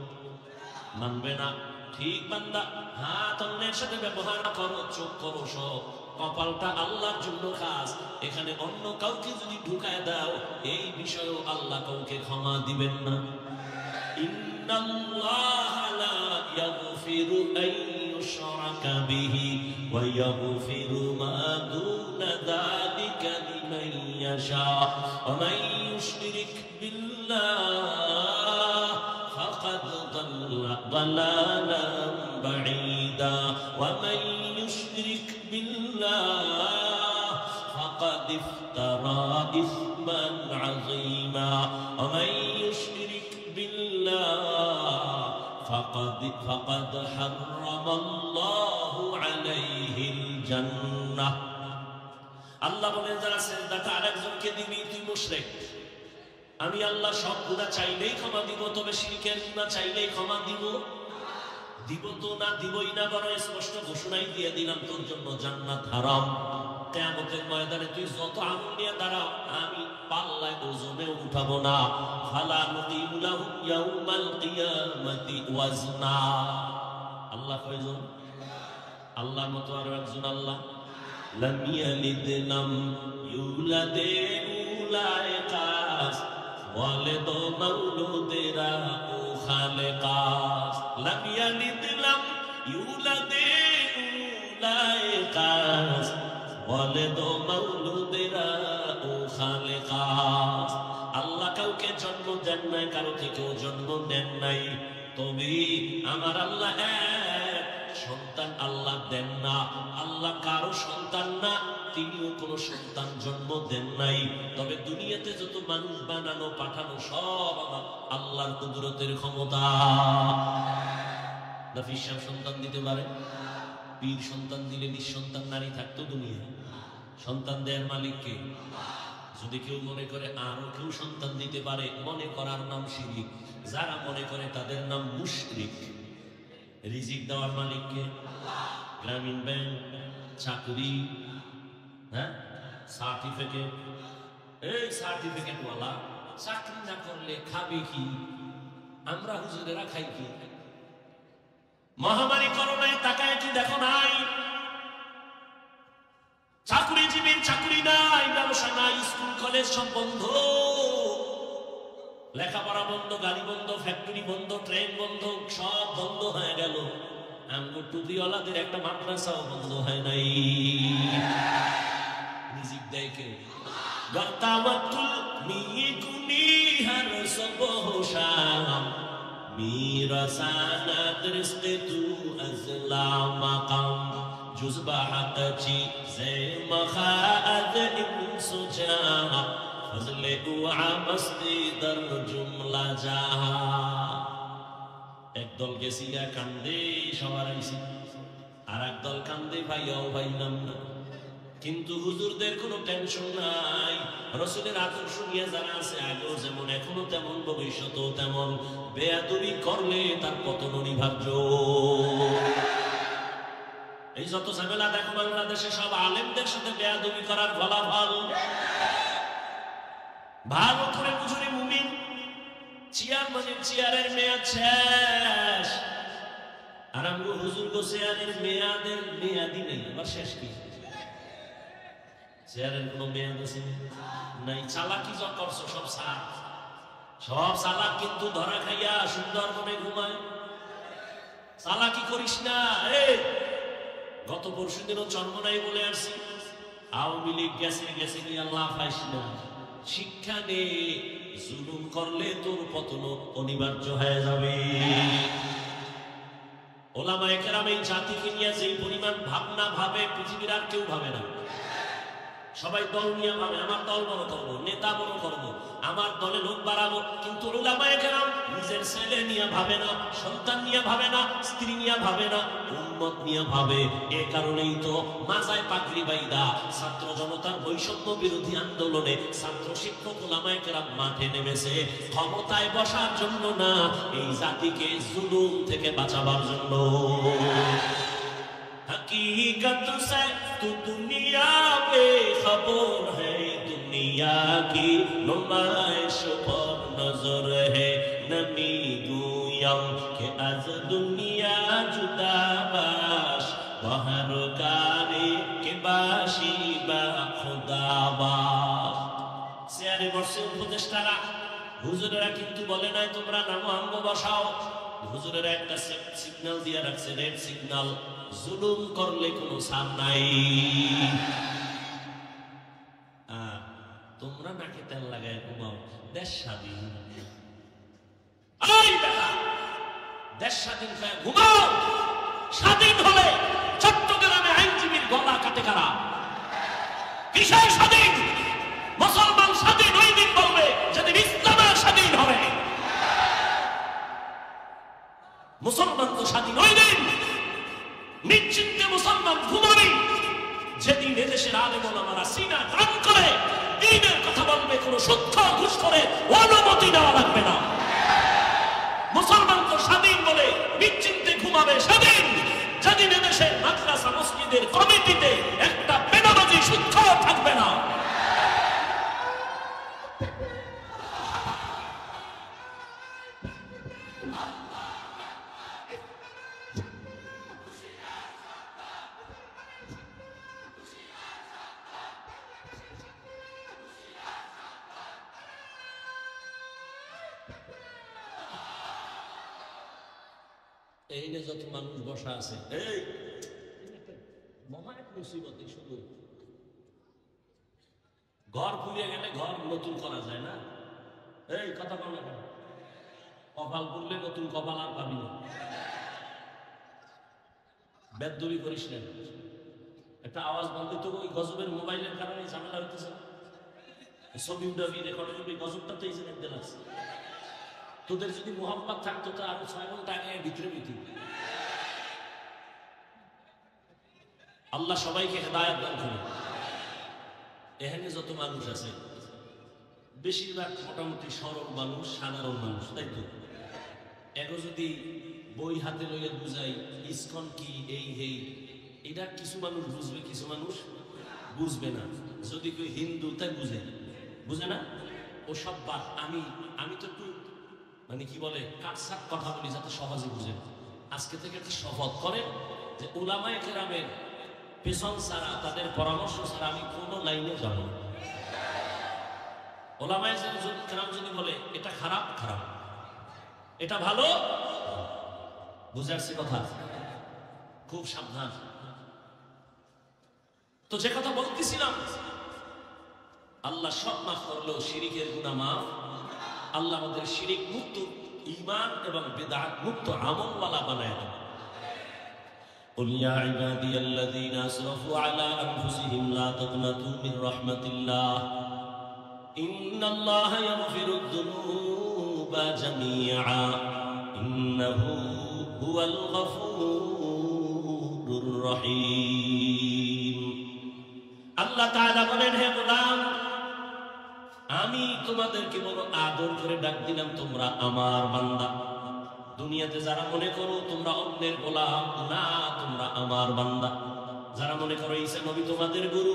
মানবে না। ঠিক বান্দা, হাত অন্যের সাথে ব্যবহার করো, চোখ করো সব, কপালটা আল্লাহর জন্য খাস। এখানে অন্য কাউকে যদি ঢুকায় দাও, এই বিষয়েও আল্লাহ কাউকে ক্ষমা দিবেন না। ইন্নাল্লাহা লা ইয়াগফিরু আন ইউশরাকা বিহি ওয়া ইয়াগফিরু মা দুনা যালিকা লিমান ইয়াশা ওয়া মান ইউশরিক বিল্লাহ ফাকাদ দাল্লা দালালান বাঈদা ওয়া মান ইউশরিক বিল্লাহ ফাকাদ ইফতারা ইসমান আযীমা ওয়া মান ইউশরিক ফাকাদ হারামাল্লাহু আলাইহিল জান্নাহ। আল্লাহ বলেন, যারা সিজদাটা আরেকজনকে দিবি তুই মুশরিক। আমি আল্লাহ সব গুনাহ চাইলেই ক্ষমা দিব, তবে শিরকের গুনাহ চাইলেই ক্ষমা দিব তো না, দিবই না, বরং স্পষ্ট ঘোষণাই দিয়ে দিলাম তোর জন্য জান্নাত হারাম। কিয়ামতের ময়দানে তুই যত আমল নিয়ে দাঁড়াও, আমি পাল্লায় ওজনে উঠাবো না। ফালা নুকিমু লাহু ইয়াউমাল কিয়ামাতি ওয়াজনা। আল্লাহ কয়জন? আল্লাহর মতো আরো একজন আল্লাহ। লাম ইয়ালিদ লাম ইউলাদ উলাইকাস ওয়ালিদ মাউলুদেরা ও খালেকাস। লাম ইয়ালিদ লাম ইউলাদ উলাইকাস ওয়ালিদ মাউলুদেরা ও খালেকাস। আল্লাহ কাউকে জন্ম দেন নাই, কারো থেকেও জন্ম দেন নাই, তবে আমার আল্লাহ এক। সন্তান আল্লাহ দেন না, আল্লাহ কারো সন্তান না, তিনিও কোনো সন্তান জন্ম দেন নাই। তবে দুনিয়াতে যত মানুষ বানানো পাঠানো সব আমার আল্লাহর কুদরতের ক্ষমতা। নাফিস সাহেব সন্তান দিতে পারে? পীর সন্তান দিলে নিঃসন্তান নারী থাকতো দুনিয়ায়। সন্তান দেয়ার মালিক কে? যদি কেউ মনে করে আরো কেউ সন্তান দিতে পারে, মনে করার নাম শিরক। যারা মনে করে তাদের নাম মুশরিক। রিজিক দেওয়ার মালিক কে? গ্রামীণ ব্যাংক, চাকরি, হ্যাঁ, সার্টিফিকেট। এই সার্টিফিকেট ওয়ালা চাকরি না করলে খাবে কি? আমরা হুজুরেরা খাই কি? মহামারী করোনায় তাকায় কি দেখো নাই? চাকরিজীবীর চাকরি নাই, ব্যবসা নাই, স্কুল কলেজ সব বন্ধ, লেখাপড়া বন্ধ, গাড়ি বন্ধ, ফ্যাক্টরি বন্ধ, ট্রেন বন্ধ, সব বন্ধ হয়ে গেল। আমগো টুপিওয়ালাদের একটা মাদ্রাসাও বন্ধ হয় নাই। রিজিক দেয় কে? গতাওয়াতুল মিকুনি হর সুবহ শাম মিরাসানাত রিজকে তু আজলা মাকাম জুজবা হাকচি জে মখাআদ ইনসুজা ফজলে উআ মস্তি দর জুমলা জাহা। একদল গেছি কান্দে সবার আইছি, আর একদল কান্দে ভাইয়াও ভাইলাম না। কিন্তু হুজুরদের কোনো টেনশন নাই। রাসূলের আদর্শ নিয়ে যারা আছে, আগেও যেমন এখনো তেমন, ভবিষ্যতেও তেমন। বেয়াদবি করলে তার পতন অনিবার্য। এই যত ঝামেলা দেখো বাংলাদেশে, সব আলেমদের সাথে বেয়াদবি করার ফলাফল। ভালো করে বুঝুনি মুমিন, চেয়ার মানে চেয়ারের মেয়াদ শেষ, আর আমগো হুজুর গো চেয়ারের মেয়াদের মেয়াদই নেই। আবার শেষ কি? চেয়ারের কোনো মেয়াদ আছে নাই। চালাকি যা করছো সব সার, সব চালাক কিন্তু ধরা খাইয়া সুন্দর মনে ঘুমায়। চালাকি করিস না। গত পরশু দিনও চন্মনাই বলে আসছি, আওয়ামী লীগ গেছে গেছে নিয়ে আল্লাহ পাইস না। শিক্ষা নে, জুলুম করলে তোর পতন অনিবার্য হয়ে যাবে। ওলামায়ে কেরাম এই জাতিকে নিয়ে যে পরিমাণ ভাবনা ভাবে, পৃথিবীর আর কেউ ভাবে না। সবাই দল নিয়ে ভাবে, আমার দল বড় করবো, নেতা বড় করবো, আমার দলে লোক বাড়াবো। কিন্তু ওলামায়ে কেরাম নিজের ছেলে নিয়ে ভাবে না, সন্তান নিয়ে ভাবে না, স্ত্রী নিয়ে ভাবে না, উম্মত নিয়ে ভাবে। এ কারণেই তো মাজায় পাগড়ি বাইদা ছাত্র জনতার বৈষম্য বিরোধী আন্দোলনে ছাত্র শিক্ষক ওলামায়ে কেরাম মাঠে নেমেছে, ক্ষমতায় বসার জন্য না, এই জাতিকে জুলুম থেকে বাঁচাবার জন্য। हकीकत से तू दुनिया पे खबर है, दुनिया की नुमाइश पर नजर है। नमी गुयम के आज दुनिया जुदा बाश, बाहर कारे के बाशी बा खुदा बाश। চেয়ারে বসে উপদেষ্টারা, হুজুরেরা কিন্তু বলে নাই তোমরা নামো আমগো বসাও। হুজুরেরা একটা সিগন্যাল দিয়ে রাখছে, রেড সিগন্যাল। জুলুম করলে কোনো ছাড় নাই। তোমরা নাকে তেল লাগায় ঘুমাও, দেশ স্বাধীন। দেশ স্বাধীন ঘুমাও। স্বাধীন হলে চট্টগ্রামে আইনজীবীর গলা কাটে কারা? কিসের স্বাধীন? মুসলমান স্বাধীন ওই দিন বলবে যেদিন ইসলামের স্বাধীন হবে। মুসলমান তো স্বাধীন ওই দিন, নিশ্চিন্তে মুসলমান ঘুমাবে যেদিন এদেশের আলেম ওলামারা সিনা গ্রহণ করে দ্বীনের কথা বলবে, কোনো সূক্ষ্ম ঘুষ করে অনুমতি নেওয়া লাগবে না। মুসলমান তো স্বাধীন বলে নিশ্চিন্তে ঘুমাবে সেদিন যেদিন এদেশের মাদ্রাসা মসজিদের কমিটিতে একটা বেনামাজি সূক্ষ্ম থাকবে না। এই যে যত মানুষ বসা আছে, এই মহা এক মুসিবত। শুধু ঘর পুড়িয়ে গেলে ঘর নতুন করা যায় না। এই কথা বল না, কপাল পুড়লে নতুন কপাল আর পাবি না। বেদবি করিস না। একটা আওয়াজ বন্ধ তো, ওই গজবের মোবাইলের কারণে ঝামেলা হইতেছে। ছবি উঠাবি, রেকর্ড করবি, গজবটা তো এই যে দেখতে লাগছে। তোদের যদি মোহাম্মদ থাকতো তো আরো 6 ঘন্টা আগে ভিতরে ভিতরে। আল্লাহ সবাইকে হেদায়েত দান করুন। এখানে যত মানুষ আছে বেশিরভাগ মোটামুটি সরল মানুষ, সাধারণ মানুষ, তাই তো? এগো যদি বই হাতে লইয়া বুঝাই ইসকন কি, এই এটা কিছু মানুষ বুঝবে, কিছু মানুষ বুঝবে না। যদি কেউ হিন্দু তাই বুঝে না, ও সব বাদ। আমি তো একটু মানে কি বলে কাটসাট কথা বলি যাতে সহজে বুঝেন। আজকে থেকে একটা শপথ করেন যে উলামায়ে কেরামের পেছন ছাড়া, তাদের পরামর্শ ছাড়া আমি কোনো লাইনে যাব না। উলামায়ে কেরাম যদি বলে এটা খারাপ, খারাপ, এটা ভালো, বুঝে আসছে কথা, খুব সাবধান। তো যে কথা বলতেছিলাম, আল্লাহ সব মাফ করলেও শিরিকের গুনাহ মাফ। আল্লাহ আমাদের শিরিক মুক্ত, ঈমান এবং বিদআত মুক্ত আমলওয়ালা বানায় দেন। قل يا عبادي الذين أسرفوا على أنفسهم لا تقنطوا من رحمة الله إن الله يغفر الذنوب جميعا إنه هو الغفور الرحيم। আল্লাহ তাআলা বলেন, হে গোলাম, আমি তোমাদেরকে বড় আদর করে ডাক দিলাম, তোমরা আমার বান্দা। দুনিয়াতে যারা মনে করো তোমরা অন্যের গোলাম, না, তোমরা আমার বান্দা। যারা মনে করো ঈসা নবী তোমাদের গুরু,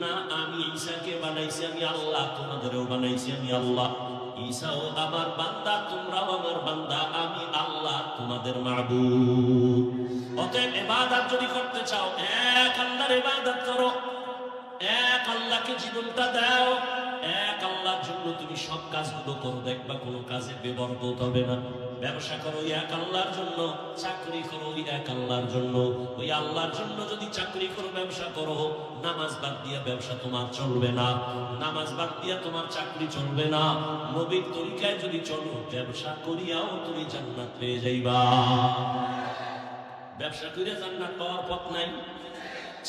না, আমি ঈসাকে বানাইছি আমি আল্লাহ, তোমাদেরও বানাইছি আমি আল্লাহ। ঈসাও আমার বান্দা, তোমরাও আমার বান্দা, আমি আল্লাহ তোমাদের মাবুদ। অতএব ইবাদত যদি করতে চাও, এক আল্লাহর ইবাদত করো, এক আল্লাহকে জীবনটা দাও, এক আল্লাহর জন্য তুমি সব কাজগুলো করো, দেখবা কোনো কাজে বেবরকত হবে না। ব্যবসা করো এক আল্লাহর জন্য, চাকরি করো এক আল্লাহর জন্য। ওই আল্লাহর জন্য যদি চাকরি করো, ব্যবসা করো, নামাজ বাদ দিয়া ব্যবসা তোমার চলবে না, নামাজ বাদ দিয়া তোমার চাকরি চলবে না। নবীর তরিকায় যদি চলো, ব্যবসা করিয়াও তুমি জান্নাত পেয়ে যাইবা। ব্যবসা করে জান্নাত পাওয়ার পথ নাই,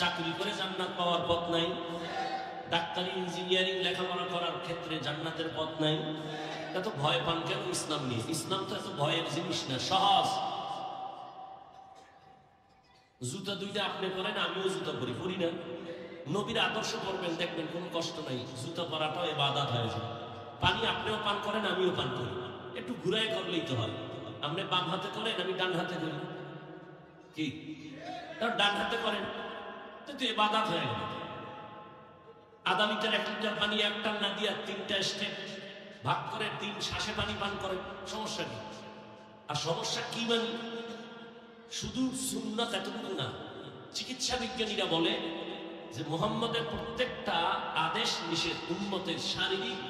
চাকরি করে জান্নাত পাওয়ার পথ নাই, ডাক্তারি ইঞ্জিনিয়ারিং লেখাপড়া করার ক্ষেত্রে জান্নাতের পথ নাই। এত ভয় পান কেন ইসলাম নিয়ে? ইসলাম তো এত ভয়ের জিনিস না, সহজ। জুতা দুইটা আপনি পরেন, আমিও জুতা পরি, পরি না? নবীর আদর্শ করবেন, দেখবেন কোনো কষ্ট নাই, জুতা পরাটাও ইবাদত হয়ে যায়। পানি আপনিও পান করেন, আমিও পান করি, একটু ঘুরাই করলেই তো হয়। আপনি বাম হাতে করেন, আমি ডান হাতে করি, কি ডান হাতে করেন তো ইবাদত হয়ে গেল। আধা লিটার 1 লিটার পানি একটা না দিয়া 3টা স্টেপ ভাগ করে 3 শ্বাসে পানি পান করেন, সমস্যা কি? আর সমস্যা কি? মানে শুধু সুন্নাত এতটুকু না। চিকিৎসা বিজ্ঞানীরা বলে যে মুহাম্মদের প্রত্যেকটা আদেশ নিষেধ উম্মতের শারীরিক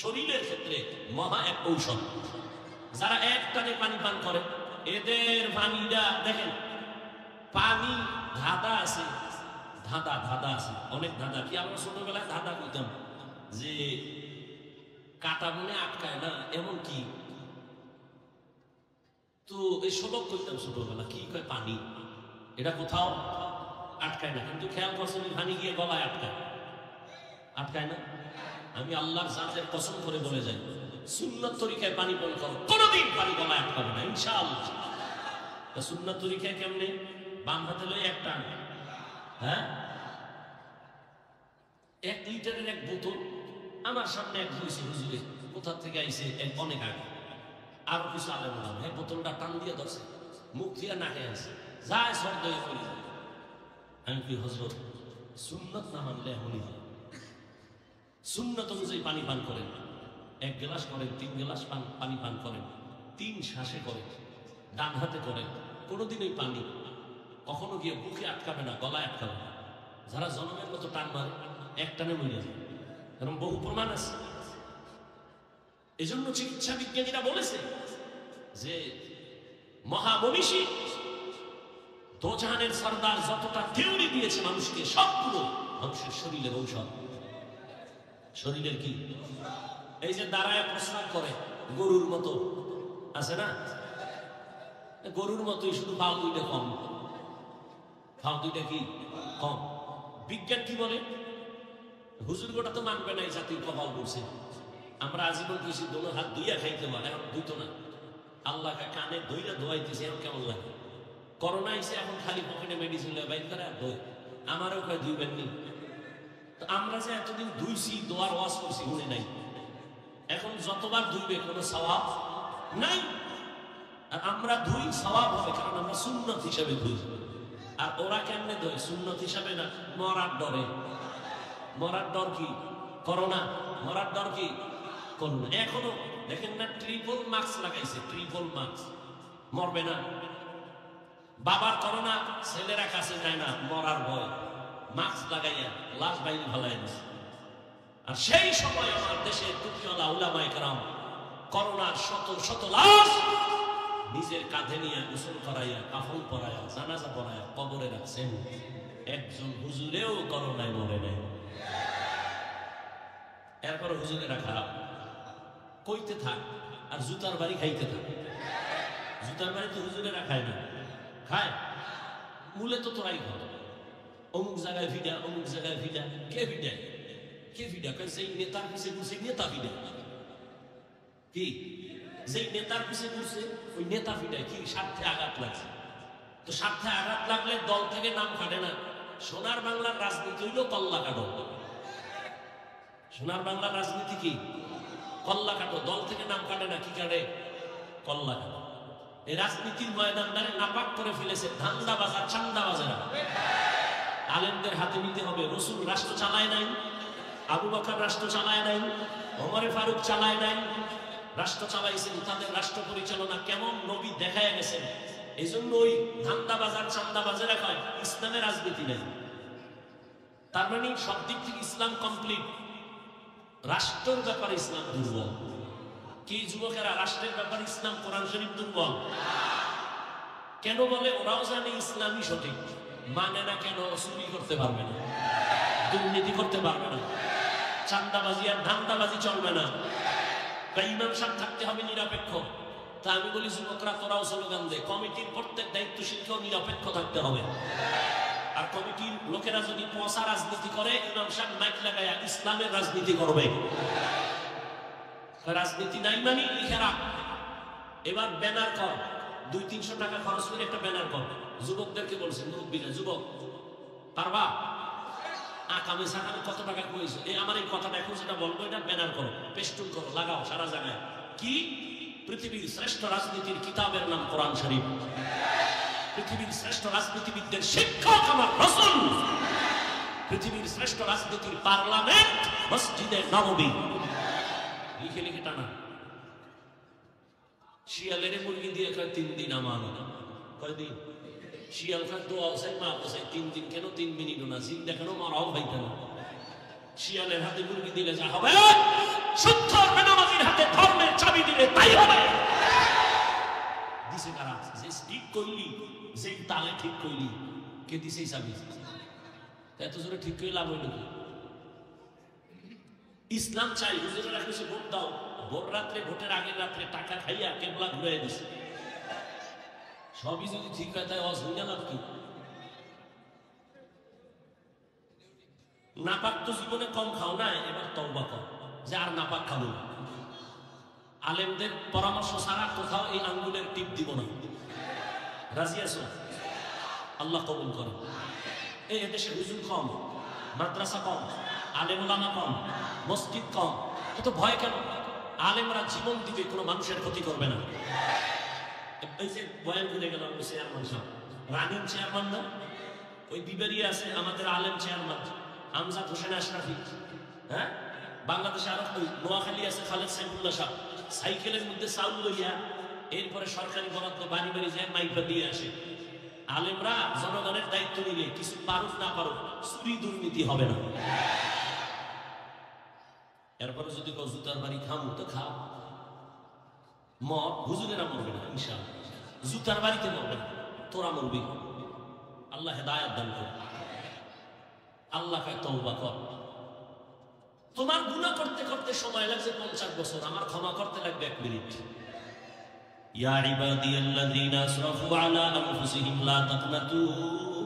শরীরের ক্ষেত্রে মহা এক ঔষধ। যারা এক টানে পানি পান করে, এদের পানিটা দেখেন, পানি ধাঁধা আছে, ধাঁধা আছে, অনেক ধাঁধা। কি আমরা ছোটবেলায় ধাঁধা কইতাম যে কাটা মনে আটকায় না, এমন কি? তো এই সবক কইতাম ছোটবেলা, কি কয় পানি, এটা কোথাও আটকায় না। কিন্তু খেয়াল করছেন, পানি গিয়ে গলায় আটকায় না। আমি আল্লাহর জাতের কসম করে বলে যাই, সুন্নাত তরিকায় পানি পান করো, কোনোদিন পানি গলায় আটকাবে না ইনশাআল্লাহ। সুন্নাত তরিকায় কেমনে? বাম হাতে লই এক টান, হ্যাঁ, 1 লিটারের এক বোতল আমার সামনে এক হয়েছে, হুজুরে কোথা থেকে আইছে অনেক আগে, আরো কিছু আলে বললাম, হ্যাঁ, বোতলটা টান দিয়ে ধরছে, মুখ দিয়ে নাকে আছে, যায় শব্দ করে যায়। আমি কি হজরত সুন্নত না মানলে এমনই হয়। সুন্নত অনুযায়ী পানি পান করেন, 1 গ্লাস করেন, 3 গ্লাস পানি পান করেন, 3 শ্বাসে করেন, ডান হাতে করেন। কোনোদিন ওই পানি কখনো গিয়ে বুকে আটকাবে না, গলায় আটকাবে না। যারা জনমের মতো টান মারে, এক টানে মরে যায়, এরকম বহু প্রমাণ আছে। এই জন্য চিকিৎসা বিজ্ঞানীরা বলেছে যে মহামনীষী দোজাহানের সর্দার যতটা থিওরি দিয়েছে মানুষকে, সবগুলো মানুষের শরীরের ঔষধ। শরীরের কি? এই যে দাঁড়ায় প্রস্রাব করে গরুর মতো, আছে না? গরুর মতোই, শুধু পাও দুইটা কম, পাও দুইটা কি কম। বিজ্ঞান কি বলে? হুজুর গোটা তো মানবে না, এই জাতির কপাল করছে। আমরা আজীবন কিছু দোনো হাত ধুইয়া খাইতে পারে, এখন ধুইতো না। আল্লাহ কানে ধুইরা ধোয়াইতেছে, এখন কেমন লাগে? করোনা এসে এখন খালি পকেটে মেডিসিন বাইর করে আর ধোয়, আমারও কয় ধুইবেন নি। তো আমরা যে এতদিন ধুইছি, দোয়ার ওয়াজ করছি, মনে নাই। এখন যতবার ধুইবে কোনো সওয়াব নাই। আর আমরা ধুই, সওয়াব হবে, কারণ আমরা সুন্নত হিসাবে ধুই। আর ওরা কেমনে ধোয়? সুন্নত হিসাবে না, মরার ডরে। মরার ডর কি? করোনা। মরার ডর কি? করোনা। এখনো দেখেন না ট্রিপল মাস্ক লাগাইছে, ট্রিপল মাস্ক, মরবে না। বাবার করোনা, ছেলেরা কাছে যায় না, মরার ভয়, মাস্ক লাগাইয়া লাশ বাইরে ফেলাই দিছে। আর সেই সময় আমার দেশের টুপিওয়ালা উলামায়ে কেরাম করোনার শত শত লাশ নিজের কাঁধে নিয়ে গোসল করাইয়া, কাফন পরাইয়া, জানাজা পরাইয়া কবরে রাখছেন। একজন হুজুরেও করোনায় মরে নাই। এরপর হুজুরেরা খারাপ কইতে থাক আর জুতার বাড়ি খাইতে থাক। জুতার বাড়ি তো হুজুরেরা খায় না, খায় মূলে তো তোরাই খাও। অমুক জায়গায় ভিডা, অমুক জায়গায় ভিডা, কে ভিডা? কে ভিডা? সেই নেতার পিছিয়ে ঘুরছে, নেতা ভিডা কি? যেই নেতার পিছিয়ে ঘুরছে ওই নেতা ভিডায় কি? স্বার্থে আঘাত লাগছে। তো স্বার্থে আঘাত লাগলে দল থেকে নাম কাটে না। সোনার বাংলার রাজনীতি হইল কল্লা কাটো। সোনার বাংলার রাজনীতি কি? কল্লা কাটো। দল থেকে নাম কাটে না, কি কাটে? কল্লা কাটো। এই রাজনীতির ময়দানটারে নাপাক করে ফেলেছে ধান্দাবাজার, চান্দাবাজারা। আলেমদের হাতে নিতে হবে। রসুল রাষ্ট্র চালায় নাই, আবু বকর রাষ্ট্র চালায় নাই, ওমরে ফারুক চালায় নাই, রাষ্ট্র চালাইছেন। তাদের রাষ্ট্র পরিচালনা কেমন নবী দেখায় গেছেন। এই জন্য ওই ধান্দাবাজার, চান্দাবাজারা কয় ইসলামের রাজনীতি নাই। তার মানে সব দিক থেকে ইসলাম কমপ্লিট, রাষ্ট্রের ব্যাপারে ইসলাম দুর্বল। কি যুবকেরা? রাষ্ট্রের ব্যাপারে ইসলাম, কোরআন শরীফ দুর্বল। কেন বলে? ওরাও জানে ইসলামই সঠিক, মানে না কেন? চুরি করতে পারবে না, দুর্নীতি করতে পারবে না, চান্দাবাজি আর ধান্দাবাজি চলবে না। ইমাম সাহেব থাকতে হবে নিরপেক্ষ। তা আমি বলি যুবকরা তোরাও স্লোগান দে, কমিটির প্রত্যেক দায়িত্বশীলকেও নিরপেক্ষ থাকতে হবে। আর কমিটির লোকেরা যদি পয়সা রাজনীতি করে, ইমাম সাহেব মাইক লাগায়া ইসলামের রাজনীতি করবে। রাজনীতি নাই মানে লিখে রাখ। এবার ব্যানার কর, 200-300 টাকা খরচ করে একটা ব্যানার কর। যুবকদেরকে বলছে, মুরব্বীরা, যুবক পারবা? আকামে সাকামে কত টাকা কইছো? এই আমার এই কথাটা এখন যেটা বলবো, এটা ব্যানার করো, পেস্টুন করো, লাগাও সারা জায়গায়। কি? পৃথিবীর শ্রেষ্ঠ রাজনীতির কিতাবের নাম কোরআন শরীফ। পৃথিবীর শ্রেষ্ঠ রাজনীতিবিদদের শিক্ষক আমার রাসূল। পৃথিবীর শ্রেষ্ঠ রাজনীতির পার্লামেন্ট মসজিদে নববী। লিখে লিখে টানা। শিয়ালের মুরগি দিয়ে কয় 3 দিন আমার। কয়দিন? শিয়াল খাদ্য দোয়া হোসাই মা হোসাই 3 দিন কেন? 3 মিনিটও না। জিন দেখানো মারাও ভাইতে না। শিয়ালের হাতে মুরগি দিলে যা হবে, শুদ্ধ বেনামাজির হাতে ধর্মের চাবি দিলে তাই হবে। দিছে কারা? যে ঠিক করলি, যে তালে ঠিক করলি, কে দিছে চাবি? এত জোরে ঠিক করে লাভ হইল কি? ইসলাম চাই। হুজুরেরা কিছু ভোট দাও, ভোর রাত্রে, ভোটের আগের রাত্রে টাকা খাইয়া কেবলা ঘুরাই দিছে। সবই যদি ঠিক হয় তাই অসুবিধা লাভ কি? নাপাক তো জীবনে কম খাও না, এবার তওবা কর যে আর নাপাক খাবো না। আলেমদের পরামর্শ ছাড়া কোথাও এই আঙ্গুলের টিপ দিব না। রাজি আছো? আল্লাহ কবুল করে। এই দেশে হুজুর কম, মাদ্রাসা কম, আলেম ওলামা কম, মসজিদ কম, কিন্তু ভয় কেন? আলেমরা জীবন দিবে, কোনো মানুষের ক্ষতি করবে না। এই যে বয়ান করে গেলাম চেয়ারম্যান সাহেব, রানিং চেয়ারম্যান না, ওই বিবেরিয়া আছে আমাদের আলেম চেয়ারম্যান আমজাদ হোসেন আশরাফি। হ্যাঁ, বাংলাদেশে আরো নোয়াখালী আছে খালেদ সাইফুল্লাহ সাহেব, সাইকেলের মধ্যে চাউল লইয়া এরপরে সরকারি বরাদ্দ বাড়ি বাড়ি যায় মাইপা দিয়ে আসে। আলেমরা জনগণের দায়িত্ব নিলে কিছু পারুক না পারুক, চুরি দুর্নীতি হবে না। এরপরে যদি কেউ জুতার বাড়ি খামু তো খাও, মর, হুজুরেরা মরবে না ইনশাআল্লাহ। জুতার বাড়িতে মরবে না, তোরা মরবি। আল্লাহ হেদায়েত দান করে। আল্লাহ কয় তওবা কর। তোমার গুনাহ করতে করতে সময় লাগছে 50 বছর, আমার ক্ষমা করতে লাগবে 1 মিনিট। ইয়া ইবাদিয়াল্লাযীনা আসরাফু আলা আনফুসিহিম লা তাকনাতু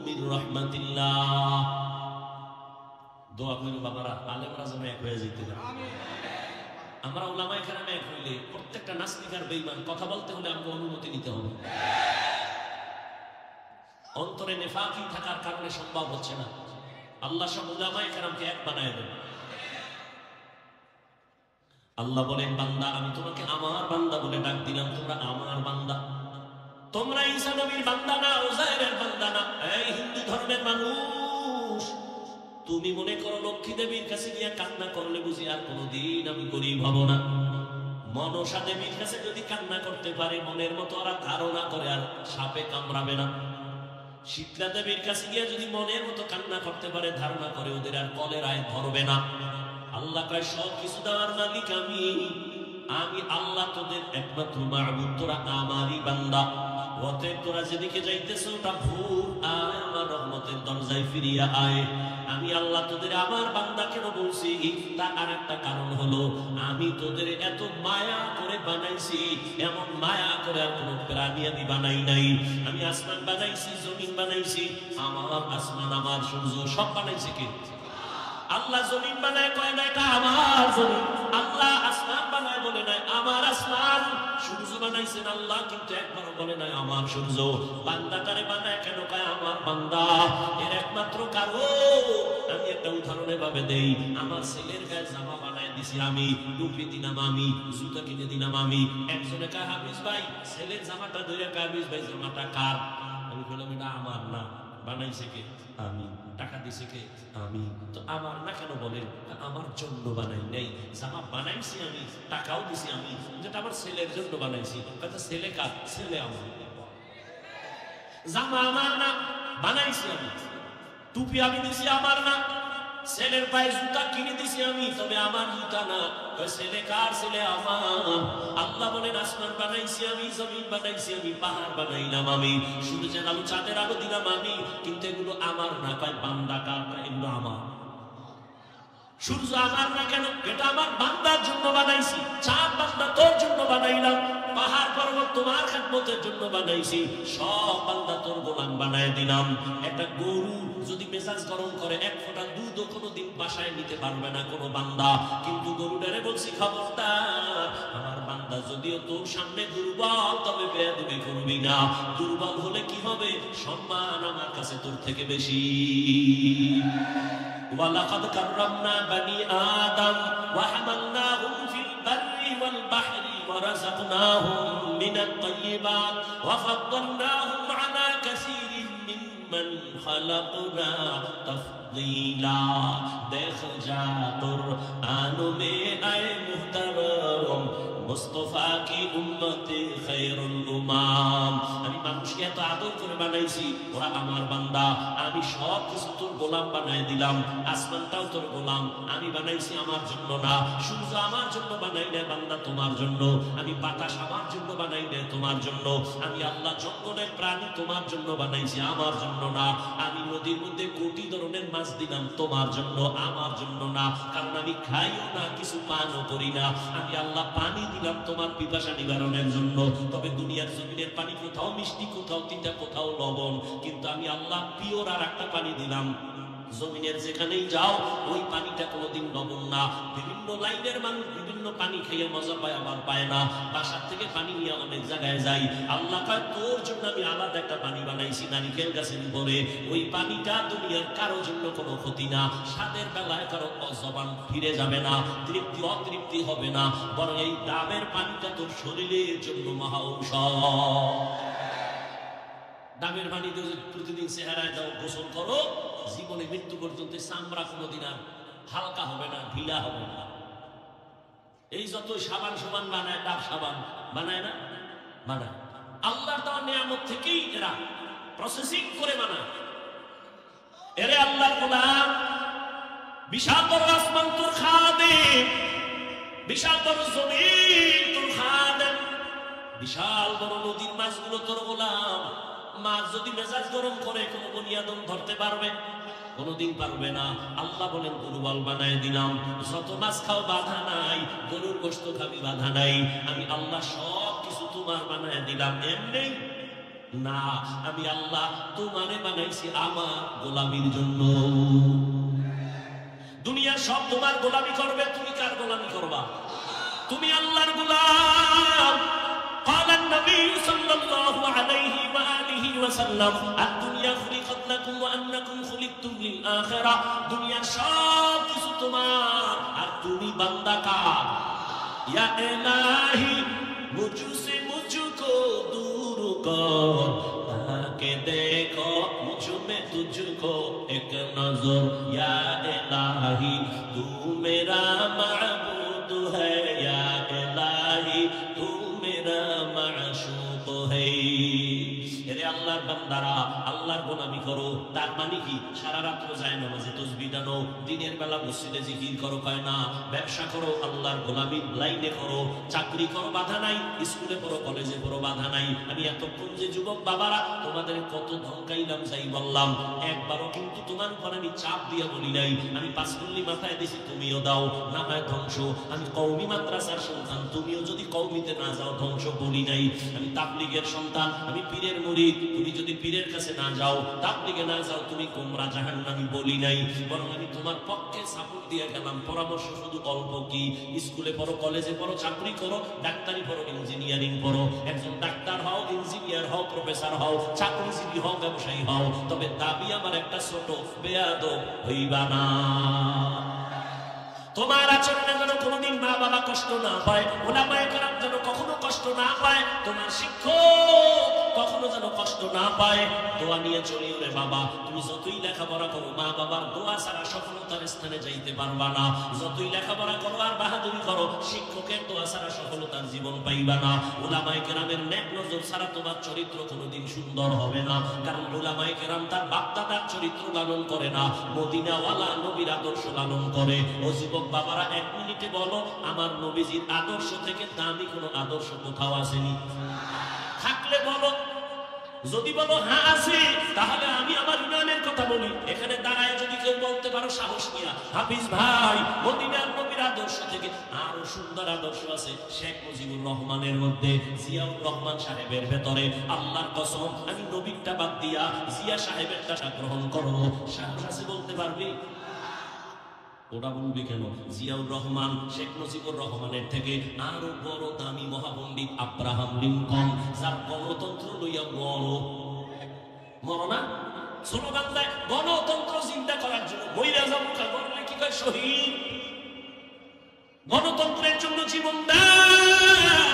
মির রাহমাতিল্লাহ। দোয়া করি বাবারা, আলেমরা যেন এক হয়ে যেতে পারে। আমরা উলামায়ে কেরাম এক হইলে প্রত্যেকটা নাস্তিক আর বেঈমান কথা বলতে হলে আমাকে অনুমতি নিতে হবে। অন্তরে নেফাকি থাকার কারণে সম্ভব হচ্ছে না। আল্লাহ সব উলামায়ে কেরামকে এক বানায় দেন। আল্লাহ বলেন, বান্দা আমি তোমাকে আমার বান্দা বলে ডাক দিলাম, তোমরা আমার বান্দা। তোমরা ঈসা নবীর বান্দা না, উযাইরের বান্দা না। এই হিন্দু ধর্মের মানুষ, তুমি মনে করো লক্ষ্মী দেবীর কাছে গিয়া কান্না করলে বুঝি আর কোনদিন আমি গরিব হব না? মনসা দেবীর কাছে যদি কান্না করতে পারে, মনের মতো ওরা ধারণা করে আর সাপে কামড়াবে না। শীতলা দেবীর কাছে গিয়ে যদি মনের মতো কান্না করতে পারে, ধারণা করে ওদের আর কলেরায় ধরবে না। আল্লাহ কয় সব কিছু দেওয়ার মালিক আমি আল্লাহ, তোদের একমাত্র মাবুদ, তোরা আমারই বান্দা। অতএব তোরা যেদিকে যাইতেছ ওটা ভুল, আয় আমার রহমতের দরজায় ফিরিয়া আয়। আমি আল্লাহ তোদের আমার বান্দা কেন বলছি, তার আর একটা কারণ হলো আমি তোদের এত মায়া করে বানাইছি, এমন মায়া করে আর কোন প্রাণী আমি বানাই নাই। আমি আসমান বানাইছি, জমিন বানাইছি, আমার আসমান আমার সূর্য সব বানাইছে কে? আল্লাহ। জমিন বানায় কয় না এটা আমার জমিন, আল্লাহ আসমান বানায় বলে নাই আমার আসমান। সূর্য বানাইছেন আল্লাহ, কিন্তু একবারও বলে নাই আমার সূর্য। বান্দাটারে বানায় কেন কয় আমার বান্দা? এর একমাত্র কারণ আমি একটা উদাহরণে ভাবে দেই। আমার ছেলের গায়ে জামা বানায় দিছি আমি, টুপি দিলাম আমি, জুতা কিনে দিলাম আমি। একজনে কয় হাফিজ ভাই ছেলের জামাটা ধরে কয় হাফিজ ভাই জামাটা কার? আমি বললাম এটা আমার না, বানাইছে কে? আমি। টাকা দিছে কে? আমি। তো আমার না কেন বলেন? আমার জন্য বানাই নাই, জামা বানাইছি আমি, টাকাও দিছি আমি, যেটা আমার ছেলের জন্য বানাইছি। ছেলে কার? ছেলে আমার। জামা আমার না, বানাইছি আমি। টুপি আমি দিছি আমার না, ছেলের পায়ে জুতা কিনে দিছি আমি, তবে আমার জুতা না। ছেলে কার? ছেলে আমার। আল্লাহ বলেন আসমান বানাইছি আমি, জমিন বানাইছি আমি, পাহাড় বানাইলাম আমি, সূর্যের আলো চাঁদের আলো দিলাম আমি, কিন্তু এগুলো আমার না। কয় বান্দা কার? এগুলো আমার। সূর্য আমার না কেন? এটা আমার বান্দার জন্য বানাইছি। চাঁদ বান্দা তোর জন্য বানাইলাম, পাহাড় পর্বত তোমার খেদমতের জন্য বানাইছি, সব বান্দা তোর গোলাম বানায় দিলাম। একটা গরু যদি মেজাজ গরম করে, এক ফোঁটা দুধও কোনোদিন বাসায় নিতে পারবে না কোনো বান্দা, কিন্তু গরুটারে বলছি খবরদার, আমার বান্দা যদিও তোর সামনে দুর্বল, তবে বেয়াদবি করবি না। দুর্বল হলে কি হবে? সম্মান আমার কাছে তোর থেকে বেশি। ওয়ালাকাদ কাররামনা বানি আদম ওয়া হামালনাহুম ফিল বাররি ওয়াল বাহরি ওয়া রাযাকনাহুম মিনাত তাইয়্যিবাত ওয়া ফাদ্দালনাহুম আলা কাসীরিন মিম্মান খালাকনা তাফদীলা। দেখ যা কুরআন মে আয়ে মুহতারাম মুস্তাফা কি উম্মতে খায়রুল উমাম। আমি মানুষকে এত আদর করে বানাইছি, ওরা আমার বান্দা। আমি সব কিছু তোর গোলাম বানায় দিলাম। আসমানটাও তোর গোলাম, আমি বানাইছি আমার জন্য না। সূর্য আমার জন্য বানাই না, বান্দা তোমার জন্য। আমি বাতাস আমার জন্য বানাই না, তোমার জন্য। আমি আল্লাহ জঙ্গলের প্রাণী তোমার জন্য বানাইছি, আমার জন্য না। আমি নদীর মধ্যে কোটি ধরনের মাছ দিলাম, তোমার জন্য, আমার জন্য না। কারণ আমি খাইও না, কিছু পানও করি না। আমি আল্লাহ পানি দিলাম তোমার পিপাসা নিবারণের জন্য। তবে দুনিয়ার জমিনের পানি কোথাও মিষ্টি, কোথাও তিতা, কোথাও লবণ, কিন্তু আমি আল্লাহ পিওর আর একটা পানি দিলাম। জমিনের যেখানেই যাও ওই পানিটা কোনোদিন লবণ না। বিভিন্ন লাইনের মানুষ বিভিন্ন পানি খেয়ে মজা পায়, আবার পায় না। বাসার থেকে পানি নিয়ে অনেক জায়গায় যাই। আল্লাহ কয় তোর জন্য আমি আলাদা একটা পানি বানাইছি নারিকেল গাছের উপরে। ওই পানিটা দুনিয়ার কারোর জন্য কোনো ক্ষতি না। স্বাদের বেলায় কারো জবান ফিরে যাবে না, তৃপ্তি অতৃপ্তি হবে না, বরং এই ডাবের পানিটা তোর শরীরের জন্য মহা ঔষধ। ডাবের পানি দিয়ে প্রতিদিন চেহারায় যাও, গোসল করো, জীবনে মৃত্যু পর্যন্ত চামড়া কোনোদিন আর হালকা হবে না, ঢিলা হবে না। এই যত সাবান সাবান বানায়, ডাব সাবান বানায় না? বানায়। আল্লাহর দেওয়া নিয়ামত থেকেই এরা প্রসেসিং করে বানায়। এরে আল্লাহর গোলাম, বিশাল বড় আসমান তোর খাদেম, বিশাল বড় জমিন তোর খাদেম, বিশাল বড় নদীর মাছগুলো তোর গোলাম। মাছ যদি মেজাজ গরম করে কোনো বনিয়াদম ধরতে পারবে? কোনোদিন পারবে না। আল্লাহ বলেন দুর্বল বানায় দিলাম। যত মাছ খাও বাধা নাই, গরুর গোশত খাবি বাধা নাই। আমি আল্লাহ সব কিছু তোমার বানায় দিলাম। এমনি না, আমি আল্লাহ তোমারে বানাইছি আমার গোলামির জন্য। দুনিয়ার সব তোমার গোলামি করবে, তুমি কার গোলামি করবা? তুমি আল্লাহর গোলাম। قال النبي صلى الله عليه وآله وسلم الدنيا خلقت لكم وأنكم خلقتم للآخرة। দুনিয়া সব কিছু তোমার আর তুমি বান্দা কার? या इलाही मुझसे मुझको दूर कर, ताके देखो मुझ में तुझको एक नजर। या इलाही तू मेरा माबूद है, या इलाही বান্দারা আল্লাহর গোলামি করো, তার মানে কি সারা রাত্র যায় নামাজে তাসবিহ টানো, দিনের বেলা মসজিদে জিকির করো, কয় না। ব্যবসা করো, আল্লাহর গোলামির লাইনে করো, চাকরি করো, বাধা নাই, স্কুলে পড়ো, কলেজে পড়ো, বাধা নাই। আমি এতক্ষণ যে যুবক বাবারা তোমাদের কত ধমকাইলাম, যাই বললাম, একবারও কিন্তু তোমার উপর আমি চাপ দিয়ে বলি নাই। আমি পাঁচকুল্লি মাথায় দিছি, তুমিও দাও, না হয় ধ্বংস। আমি কওমি মাদ্রাসার সন্তান, তুমিও যদি কওমিতে না যাও ধ্বংস বলি নাই। আমি তাবলীগের সন্তান, আমি পীরের মুরিদ, তুমি যদি পীরের কাছে না যাও, তাবলীগে না যাও, তুমি গোমরা জাহান্নামী বলি নাই। বরং আমি তোমার পক্ষে সাপোর্ট দিয়ে গেলাম। পরামর্শ শুধু অল্প কি, স্কুলে পড়ো, কলেজে পড়ো, চাকরি করো, ডাক্তারি পড়ো, ইঞ্জিনিয়ারিং পড়ো, একজন ডাক্তার হও, ইঞ্জিনিয়ার হও, প্রফেসর হও, চাকরিজীবী হও, ব্যবসায়ী হও, তবে দাবি আমার একটা, ছোট বেয়াদব হইবা না। তোমার আচরণে যেন কোনোদিন মা বাবা কষ্ট না পায়, ওলামায়ে কেরাম যেন কখনো কষ্ট না পায়, তোমার শিক্ষক কখনো যেন কষ্ট না পায়। দোয়া নিয়ে চলিও রে বাবা। তুমি যতই লেখাপড়া করো, মা বাবার দোয়া ছাড়া সফলতার স্থানে যাইতে পারবা না। যতই লেখাপড়া করো আর বাহাদুরি করো, শিক্ষকের দোয়া ছাড়া সফলতার জীবন পাইবা না। ওলামায়ে কেরামের নেক নজর ছাড়া তোমার চরিত্র কোনোদিন সুন্দর হবে না। কারণ ওলামায়ে কেরাম তার বাপ দাদার চরিত্র লালন করে না, মদিনাওয়ালা নবীর আদর্শ লালন করে। ও যুবক বাবারা, এক মিনিটে বলো, আমার নবীজির আদর্শ থেকে দামি কোনো আদর্শ কোথাও আসেনি? থাকলে বলো। যদি বলো হ্যাঁ আছে, তাহলে আমি আমার ইমানের কথা বলি। এখানে দাঁড়ায় যদি কেউ বলতে পারো সাহস নিয়া, হাফিজ ভাই, মদিনার নবীর আদর্শ থেকে আরো সুন্দর আদর্শ আছে শেখ মুজিবুর রহমানের মধ্যে, জিয়াউর রহমান সাহেবের ভেতরে, আল্লাহর কসম আমি নবীরটা বাদ দিয়া জিয়া সাহেবেরটা গ্রহণ করবো, সাহস আছে বলতে পারবি? ওটা বলবি কেন? জিয়াউর রহমান শেখ মুজিবুর রহমানের থেকে আরো বড় দামি মহাপণ্ডিত আব্রাহাম লিঙ্কন, যার গণতন্ত্র লইয়া মরো না, স্লোগান দেয় গণতন্ত্র জিন্দা করার জন্য, মইরা যাবো বললে কি কয় শহীদ, গণতন্ত্রের জন্য জীবন দেয়।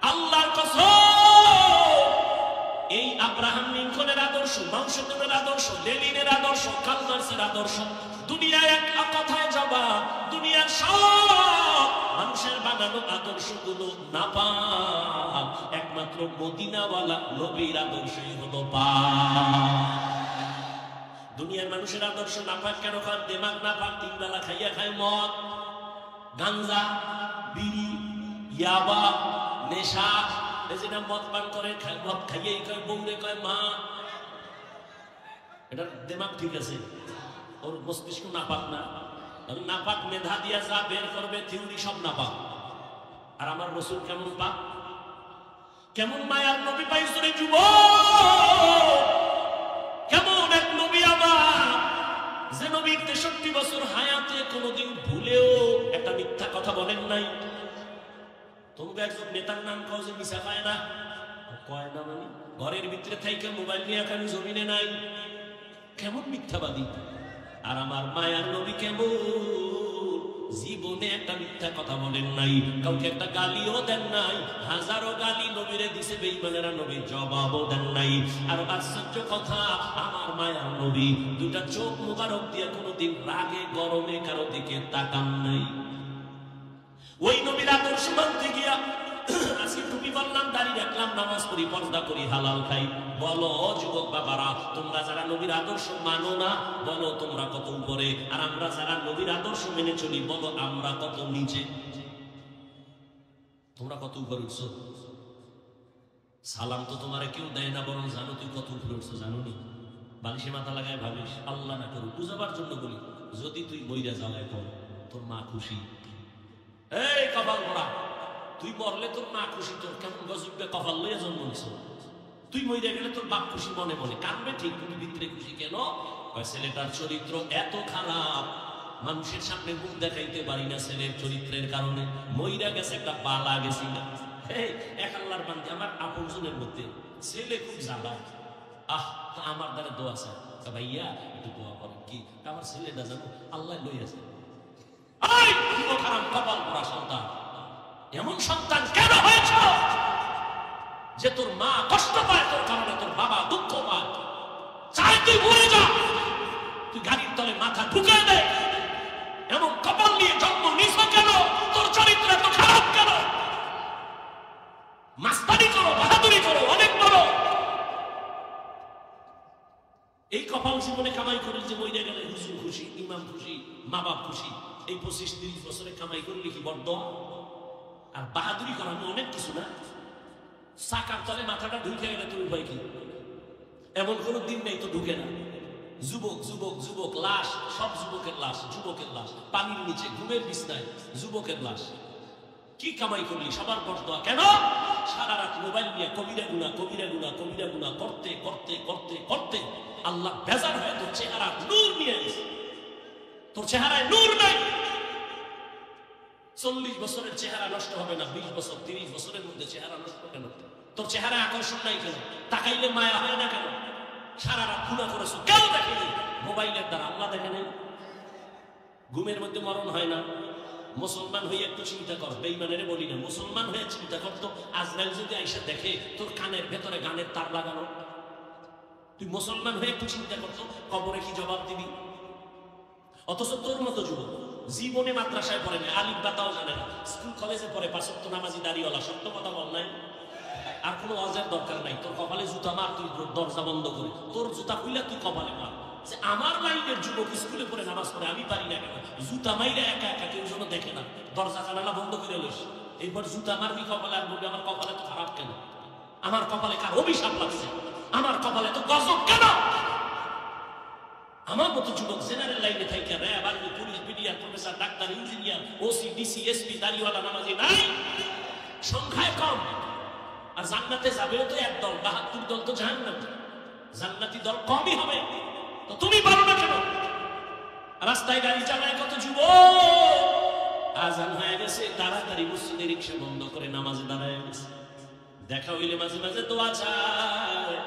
আল্লাহর কসম, এই আব্রাহাম লিঙ্কনের আদর্শ, মাউসেতুনের আদর্শ, লেনিনের আদর্শ, কার্ল মার্ক্সের আদর্শ, দুনিয়ায় এক কথায় যাবা, দুনিয়ার সব মানুষের বানানো আদর্শগুলো নাপাক, একমাত্র মদিনাওয়ালা নবীর আদর্শই হলো পাক। দুনিয়ার মানুষের আদর্শ নাপাক কেন? কারণ দিমাগ নাপাক, তিন বেলা খাইয়া খায় মদ, গাঞ্জা, বিড়ি, ইয়াবা, নেশা। এই যে মদ পান করে, মদ খাইয়েই কয় বউরে কয় মা, এটা দিমাগ ঠিক আছে, ওর মস্তিষ্ক নাপাক না। নাপাক মেধা দিয়া যা বের করবে থিওরি সব নাপাক। আর আমার রাসূল কেমন পাক, কেমন মায়ার নবী পাইছো রে যুবক, কেমন এক নবী আমার, যে নবী 63 বছর হায়াতে কোনোদিন ভুলেও একটা মিথ্যা কথা বলেন নাই। তোমরা একজন নেতার নাম কও যে মিছা পায় না, কয় না মানে ঘরের ভিতরে থাইকে মোবাইল নিয়ে এখানে জমিনে নাই, কেমন মিথ্যাবাদী। আর আমার মায়ার নবী কেমন, জীবনে একটা মিথ্যা কথা বলেন নাই, কাউকে একটা গালিও দেন নাই, হাজারো গালি নবীরে দিছে বেঈমানেরা, নবীর জবাবও দেন নাই। আর আশ্চর্য কথা, আমার মায়ার নবী দুটা চোখ মুবারক দিয়ে কোনোদিন রাগে গরমে কারো দিকে তাকান নাই। ওই নবীর আদর্শ মানতে গিয়া আজকে টুপি বললাম, দাড়ি রাখলাম, নামাজ পড়ি, পর্দা করি, হালাল খাই। বলো যুবক বাবারা, তোমরা যারা নবীর আদর্শ মানো না, বলো তোমরা কত উপরে, আর আমরা যারা নবীর আদর্শ মেনে চলি, বলো আমরা কত নিচে। তোমরা কত উপরে উঠছো? সালাম তো তোমারে কেউ দেয় না, বরং জানো তুই কত উপরে উঠছো, জানো নি? বালিশে মাথা লাগায় ভাবিস, আল্লাহ না করুক, বুঝাবার জন্য বলি, যদি তুই বইরা জ্বালায় কর, তোর মা খুশি। এই কপাল পড়া, তুই মরলে তোর মা খুশি, তোর কেমন গজবে কপাল লইয়া জন্ম নিছ। তুই মরে গেলে তোর বাপ খুশি মনে মনে, কাঁদবে ঠিক, কিন্তু ভিতরে খুশি কেন? ছেলেটার চরিত্র এত খারাপ, মানুষের সামনে মুখ দেখাইতে পারি না ছেলের চরিত্রের কারণে। মইরা গেছে, একটা পালা গেছি না। এক আল্লাহর বান্দা, আমার আপনজনের মধ্যে ছেলে খুব জ্বালা, আমার দ্বারা দোয়া আছে, ভাইয়া একটু দোয়া করেন। কি আমার ছেলেটা জানো আল্লাহ লইয়াছে। খারাপ কপাল পড়া সন্তান, এমন সন্তান কেন হয়েছ যে তোর মা কষ্ট পায় তোর কারণে, তোর বাবা দুঃখ পায়, চাই তুই মরে যা, তুই গাড়ির তলে মাথা ঢুকে দে। এমন কপাল নিয়ে জন্ম নিছ কেন? তোর চরিত্র এত খারাপ কেন? মাস্তানি করো, বাহাদুরি করো, অনেক বড়, খুশি। এই 25-30 বছরে কামাই করলে কি বড় দোয়া? আর বাহাদুরি করানো অনেক কিছু না। চাকার তলে মাথাটা ঢুকে গেলে তুমি ভয় কি? এমন কোন দিন নেই তো ঢুকে না। যুবক যুবক যুবক, লাশ সব যুবকের লাশ, যুবকের লাশ পানির নিচে ঘুমের বিছনায়, যুবকের লাশ। কি কামাই করলি? সবার বড় দোয়া। কেন? সারা রাত মোবাইল নিয়ে কবিরা গুনাহ কবিরা গুনাহ কবিরা গুনাহ করতে করতে করতে করতে আল্লাহ বেজার হয়ে তোর চেহারা নূর নিয়ে এসে, তোর চেহারায় নূর নাই। 40 বছরের চেহারা নষ্ট হবে না, 20 বছর 30 বছরের মধ্যে চেহারা নষ্ট কেন? তোর চেহারায় আকর্ষণ নাই কেন? তাকাইলে মায়া হয় না কেন? সারা রাত গুনাহ করেছো, কেউ দেখেনি। মোবাইলের দ্বারা আল্লাহ দেখেনি। ঘুমের মধ্যে মরণ হয় না। মুসলমান হয়ে একটু চিন্তা কর, বেঈমানের বলি না, মুসলমান হয়ে চিন্তা করতো আজরাইল যদি আইসা দেখে তোর কানের ভেতরে গানের তার লাগানো, তুই মুসলমান হয়ে একটু চিন্তা করতো কবরে কি জবাব দিবি? অথচ তোর মতো যুবক জীবনে মাদ্রাসায় পড়ে না, আলিফ বাতাও জানে না, স্কুল কলেজে পড়ে, 5 ওয়াক্ত নামাজি দাড়িওয়ালা, সত্য কথা বল নাই। আর কোনো ওয়াজের দরকার নাই। তোর কপালে জুতা মার, তুই দরজা বন্ধ করে তোর জুতা খুইলা তুই কপালে মার। যে আমার লাইনের যুবক স্কুলে পড়ে নামাজ পড়ে, আমি পারি না কেন? জুতা মাইরা একা একা কেউ যেন দেখে না, দরজা জানালা বন্ধ করে লইস। এরপর জুতা মারবি কপালে, আর বলবি আমার কপালে তো খারাপ কেন? আমার কপালে কার অভিশাপ লাগছে? আমার কপালে তো গজব কেন? আমার মতো যুবক জেনারেল লাইনে থাকে, RAB, army, police, BDR, professor, doctor, engineer, OC, DC, SP, দাড়িওয়ালা নামাজি নাই, সংখ্যায় কম। আর জান্নাতে যাবেও তো এক দল, 72 দল তো জাহান্নামে। জান্নাতি দল কমই হবে। তো তুমি পারো না কেন? রাস্তায় গাড়ি চালায় কত যুবক, আজান হয়ে গেছে তাড়াতাড়ি মসজিদে রিকশা বন্ধ করে নামাজে দাঁড়ায় গেছে। দেখা হইলে মাঝে মাঝে দোয়া চায়,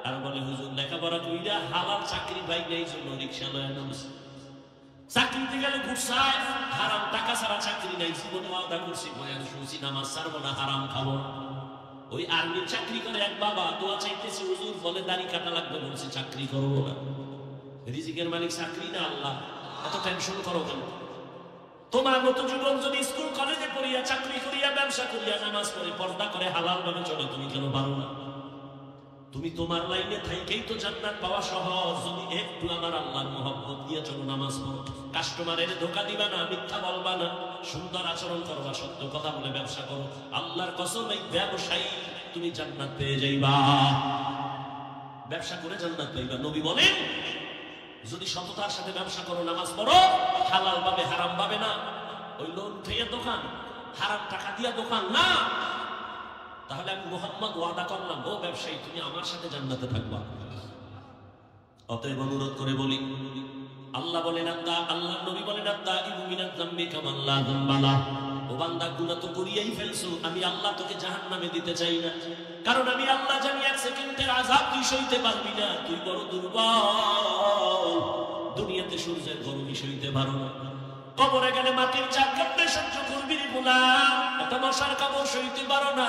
আর বলে হুজুর লেখাপড়া কইরা হালাল চাকরি পাই নাই জন্য রিকশা লয়ে নামছে। চাকরিতে গেলে ঘুরছায়, হারাম টাকা ছাড়া চাকরি নাই। জীবনে ওয়াদা করছি বয়ান শুনছি নামাজ ছাড়বো না, হারাম খাবো না। ওই আর্মির চাকরি করে এক বাবা দোয়া চাইতেছে, হুজুর বলে দাড়ি কাটা লাগবে, বলছে চাকরি করবো না। রিজিকের মালিক চাকরি না আল্লাহ, এত টেনশন করো কেন? তোমার মতো যুবক যদি স্কুল কলেজে পড়িয়া, চাকরি করিয়া, ব্যবসা করিয়া, নামাজ পড়ে, পর্দা করে, হালাল ভাবে চলে, তুমি কেন পারো না? তুমি তোমার লাইনে থাইকেই তো জান্নাত পাওয়া সহজ। যদি একটু আমার আল্লাহর মহব্বত দিয়ে চলো, নামাজ পড়ো, কাস্টমারের ধোঁকা দিবা না, মিথ্যা বলবা না, সুন্দর আচরণ করবা, সত্য কথা বলে ব্যবসা করো, আল্লাহর কসম এই ব্যবসায়ী তুমি জান্নাত পেয়ে যাইবা। ব্যবসা করে জান্নাত পাইবা। নবী বলেন যদি সততার সাথে ব্যবসা করো, নামাজ পড়ো, হালাল ভাবে, হারাম ভাবে না, ওই লোন উঠাইয়া দোকান, হারাম টাকা দিয়া দোকান না, তাহলে আমি মুহাম্মদ ওয়াদা করলাম, ও ব্যবসায়ী তুমি আমার সাথে জান্নাতে থাকবা। অতএব অনুরোধ করে বলি, আল্লাহ বলেন আল্লাহ নবী বলেন মিনাজ যামবি কামা লা যামবা লা। ও বান্দা গুনাহ তো করিয়াই ফেলছো, আমি আল্লাহ তোকে জাহান্নামে দিতে চাই না। কারণ আমি আল্লাহ জানি এক সেকেন্ডের আযাব তুই সইতে পারবি না, তুই বড় দুর্বল। দুনিয়াতে সূর্যের গরমই সইতে পারো না, কবরে গেলে মাটির চাপ কেমনে সহ্য করবি রে গোলাম? একটা মশার কামড় সইতে পারো না,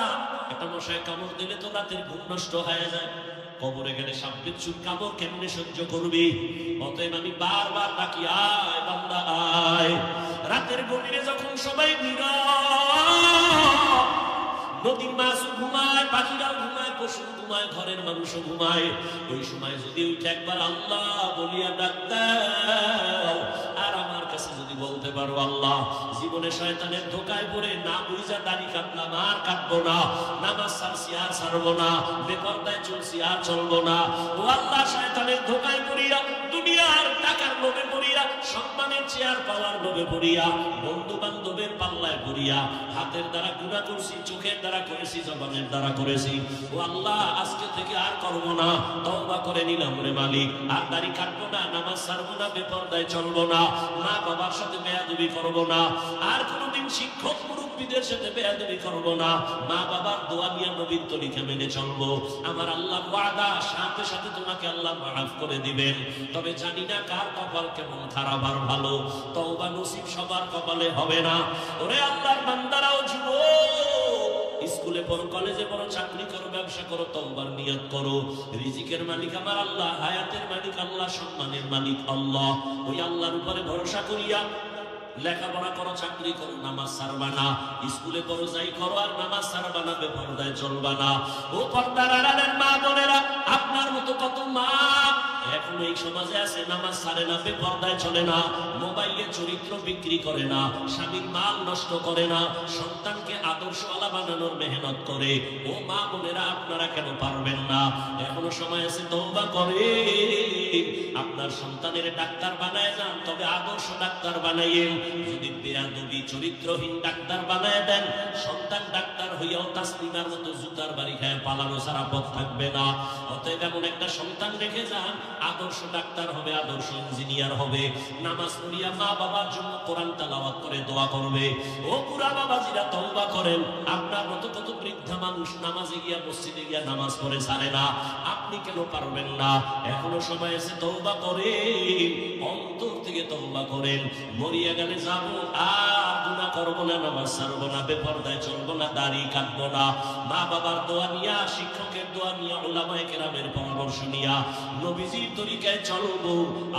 একটা মশায় কামড় দিলে তো রাতের ঘুম নষ্ট হয়ে যায়। কবরে গেলে সাপ বিচ্ছুর কামড় কেমনে সহ্য করবি? অতএব আমি বারবার ডাকি, আয় বান্দা আয়। রাতের গভীরে যখন সবাই নীরব, নদীর মাছও ঘুমায়, পাখিরাও ঘুমায়, পশু ঘুমায়, ঘরের মানুষও ঘুমায়, ওই সময় যদি উঠে একবার আল্লাহ বলিয়া ডাক দাও, আর আমার কাছে যদি বলতে পারো আল্লাহ জীবনে শয়তানের ধোকায় পড়ে না বুঝা দাড়ি কাটলাম, আর কাটবো না, নামাজ ছাড়ছি আর ছাড়বো না, বেপরদায় চলছি আর চলবো না, ও আল্লাহ শয়তানের ধোকায় পড়িয়া, দুনিয়ার টাকার লোভে পড়িয়া, সম্মানের চেয়ার পাওয়ার লোভে পড়িয়া, বন্ধু বান্ধবের পাল্লায় পড়িয়া, হাতের দ্বারা গুনাহ করছি, চোখের দ্বারা করেছি, জবানের দ্বারা করেছি, ও আল্লাহ আজকে থেকে আর করবো না, তওবা করে নিলাম রে মালিক, আর দাড়ি কাটবো না, নামাজ ছাড়বো না, বেপরদায় চলবো না, মা বাবার সাথে বেয়াদবি করবো না, আর কোনোদিন শিক্ষক মুরব্বীদের সাথে বেয়াদবি করবো না, মা বাবার দোয়া নিয়ে নবীর তরিকা মেনে চলবো। আমার আল্লাহ ওয়াদা, সাথে সাথে তোমাকে আল্লাহ মাফ করে দিবেন। তবে জানি না কার কপাল কেমন খারাপ আর ভালো, তওবা নসিব সবার কপালে হবে না। ওরে আল্লাহর বান্দারাও যুবক, স্কুলে পড়ো, কলেজে পড়ো, চাকরি করো, ব্যবসা করো, তওবার নিয়ত করো। রিজিকের মালিক আমার আল্লাহ, হায়াতের মালিক আল্লাহ, সম্মানের মালিক আল্লাহ। ওই আল্লাহর উপরে ভরসা করিয়া লেখাপড়া করো, চাকরি করো, নামাজ ছাড়বা না, স্কুলে পড়ো, যাই করো, আর নামাজ ছাড়বা না, বেপরদায় চলবা না। ও পর্দার আড়ালের মা বোনেরা, আপনার মতো কত মা এখন এই সমাজে আছে নামাজ ছাড়ে না, বেপরদায় চলে না, মোবাইলে চরিত্র বিক্রি করে না, স্বামীর মাল নষ্ট করে না, সন্তানকে আদর্শওয়ালা বানানোর মেহনত করে। ও মা বোনেরা, আপনারা কেন পারবেন না? এখনো সময় আছে, তওবা করে আপনার সন্তানের ডাক্তার বানায় যান, তবে আদর্শ ডাক্তার বানাইয়েন। যদি বেয়াদবি চরিত্রহীন ডাক্তার বানায় দেন, সন্তান ডাক্তার হইয়াও তাসলিমার মতো জুতার বাড়ি খায় পালানো ছাড়া পথ থাকবে না। অতএব এমন একটা সন্তান রেখে যান, আদর্শ ডাক্তার হবে, আদর্শ ইঞ্জিনিয়ার হবে, নামাজ পড়িয়া মা বাবার জন্য কোরআন তেলাওয়াত করে দোয়া করবে। ও বুড়া বাবাজিরা, তওবা করেন। আপনার মতো কত বৃদ্ধা মানুষ নামাজে গিয়া, মসজিদে গিয়া নামাজ পড়ে ছাড়ে না, আপনি কেন পারবেন না? এখনো সময় আছে, তওবা করেন, অন্তর থেকে তওবা করেন। মরিয়া গেলে যাব, আর গুনাহ করব না, নামাজ ছাড়ব না, বেপরদায় চলব না, দাড়ি কাটব না, মা বাবার দোয়া নিয়া, শিক্ষকের দোয়া নিয়া, উলামায়ে কেরামের পরামর্শ নিয়া নবীজির তরিকায় চলব।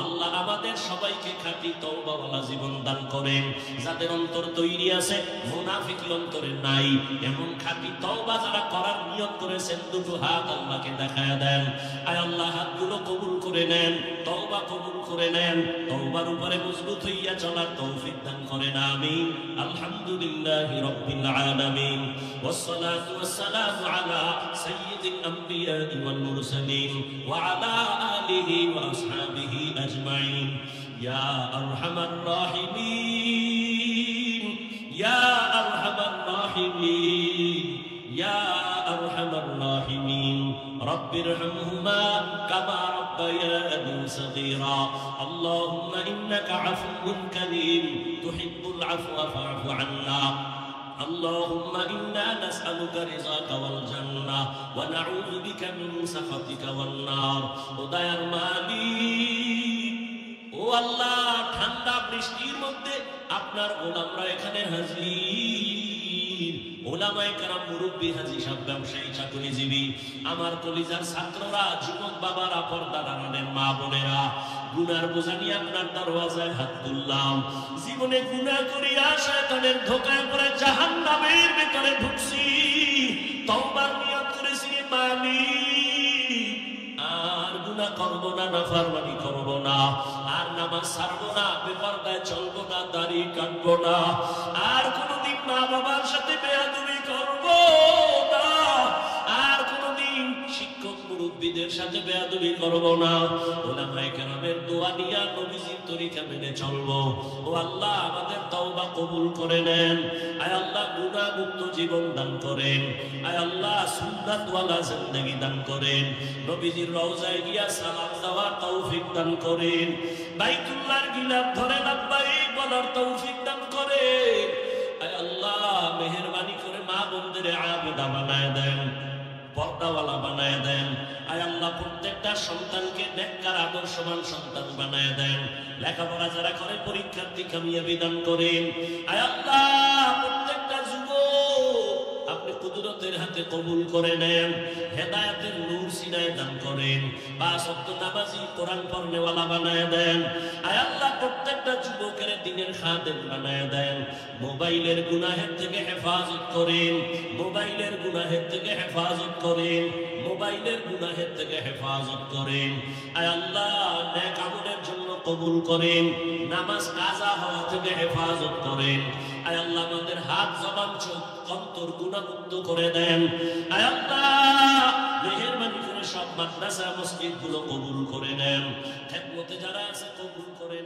আল্লাহ আমাদের সবাইকে খাঁটি তওবাওয়ালা জীবন দান করেন। যাদের অন্তর তৈরি আছে, মুনাফিকি অন্তরে নাই, এমন খাঁটি তওবা যারা করার নিয়ত করেছেন, দুটো হাত আল্লাহকে দেখায়া দেন। আয় আল্লাহ, হাতগুলো কবুল করে নেন, তওবা কবুল করে নেন, তওবার উপরে মজবুত হইয়া চলার তৌফিক দান করেন। আমিন। আলহামদুলিল্লাহি রাব্বিল আলামিন, ওয়াসসালাতু ওয়াসসালামু আলা সাইয়্যিদিল আমবিয়া ওয়াল মুরসালিন ওয়া আলা আলিহি ওয়া আসহাবিহি আজমাইন। ইয়া আরহামার রাহিমিন, ইয়া আরহামার রাহিমিন, ইয়া আরহামার রাহিমিন। রব্বিরহামহুমা কামা রব্বায়ানি সগীরা। আল্লাহুম্মা ইন্নাকা আফুউন কারীম তুহিব্বুল আফওয়া ফা'ফু আন্না। اللهم إنا نسألك رضاك والجنة ونعوذ بك من سخطك والنار। উদয়ার মালিক, ও আল্লাহ, ঠান্ডা বৃষ্টির মধ্যে আপনার গোলামরা এখানে হাজির। ওলামায়ে কেরাম, মুরব্বী, হাজী সাহেব, ব্যবসায়ী, চাকরিজীবী, আমার কলিজার ছাত্ররা, যুবক বাবারা, পর্দার আড়ালের মা বোনেরা, গুনার বোঝা নিয়ে আপনার দরওয়াজায় হাত তুললাম। জীবনে গুনাহ করিয়া শয়তানের ধোঁকায় পড়ে জাহান্নামের ভিতরে ঢুকছি, তওবার নিয়ত করেছি, মালিক আর গুনাহ করব না, নাফরমানি করব না, আর নামাজ ছাড়ব না, বেপরদায় চলব না, দাড়ি কাটব না, আর কোনদিন মা বাবার সাথে বেয়াদবি করব না, আর কোনদিন শিক্ষক মুরব্বীদের সাথে বেয়াদবি করব না। উলামায়ে কেরামের দোয়া নিয়া নবীজির তরিকা মেনে চলব। ও আল্লাহ, আমাদের তওবা কবুল করে নেন। আয় আল্লাহ, গুনাহ মুক্ত জীবন দান করেন। আয় আল্লাহ, সুন্নাতওয়ালা জিন্দেগি দান করেন। নবীজির রওজায় গিয়া সালাম দেওয়ার তৌফিক দান করেন। বাইতুল্লাহর গিলাফ ধরে লাব্বাইক বলার তৌফিক দান করেন। আয় আল্লাহ, মেহেরবানি করে মা বোনদের আবেদা বানায় দেন, পর্দাওয়ালা বানায় দেন। আয় আল্লাহ, প্রত্যেকটা সন্তানকে নেককার আদর্শবান সন্তান বানায় দেন। লেখাপড়া যারা করে পরীক্ষার্থী কামিয়াবি দান করেন। আয় আল্লাহ, প্রত্যেকটা যুবক আপনি কুদরতের হাতে কবুল করে নেন, হেদায়েতের নূর সিনায় দান করেন, পাঁচ ওয়াক্ত নামাজি, কোরআন পড়নেওয়ালা বানায় দেন। আয় আল্লাহ, প্রত্যেকটা যুবকের দ্বীনের খাদেম বানায় দেন। মোবাইলের গুনাহের থেকে হেফাজত করেন, মোবাইলের গুনাহের থেকে হেফাজত করেন, মোবাইলের গুনাহের থেকে হেফাজত করেন। আয় আল্লাহ, নেক আমলের জন্য কবুল করেন, নামাজ কাজা হওয়া থেকে হেফাজত করেন। আয় আল্লাহ, আমাদের হাত, জবান, চোখ, অন্তর গুনাহমুক্ত করে দেন। আয় আল্লাহ, মেহেরবানি করে সব মাদ্রাসা, মসজিদ গুলো কবুল করে নেন। খেদমতে যারা আছে কবুল করে নেন।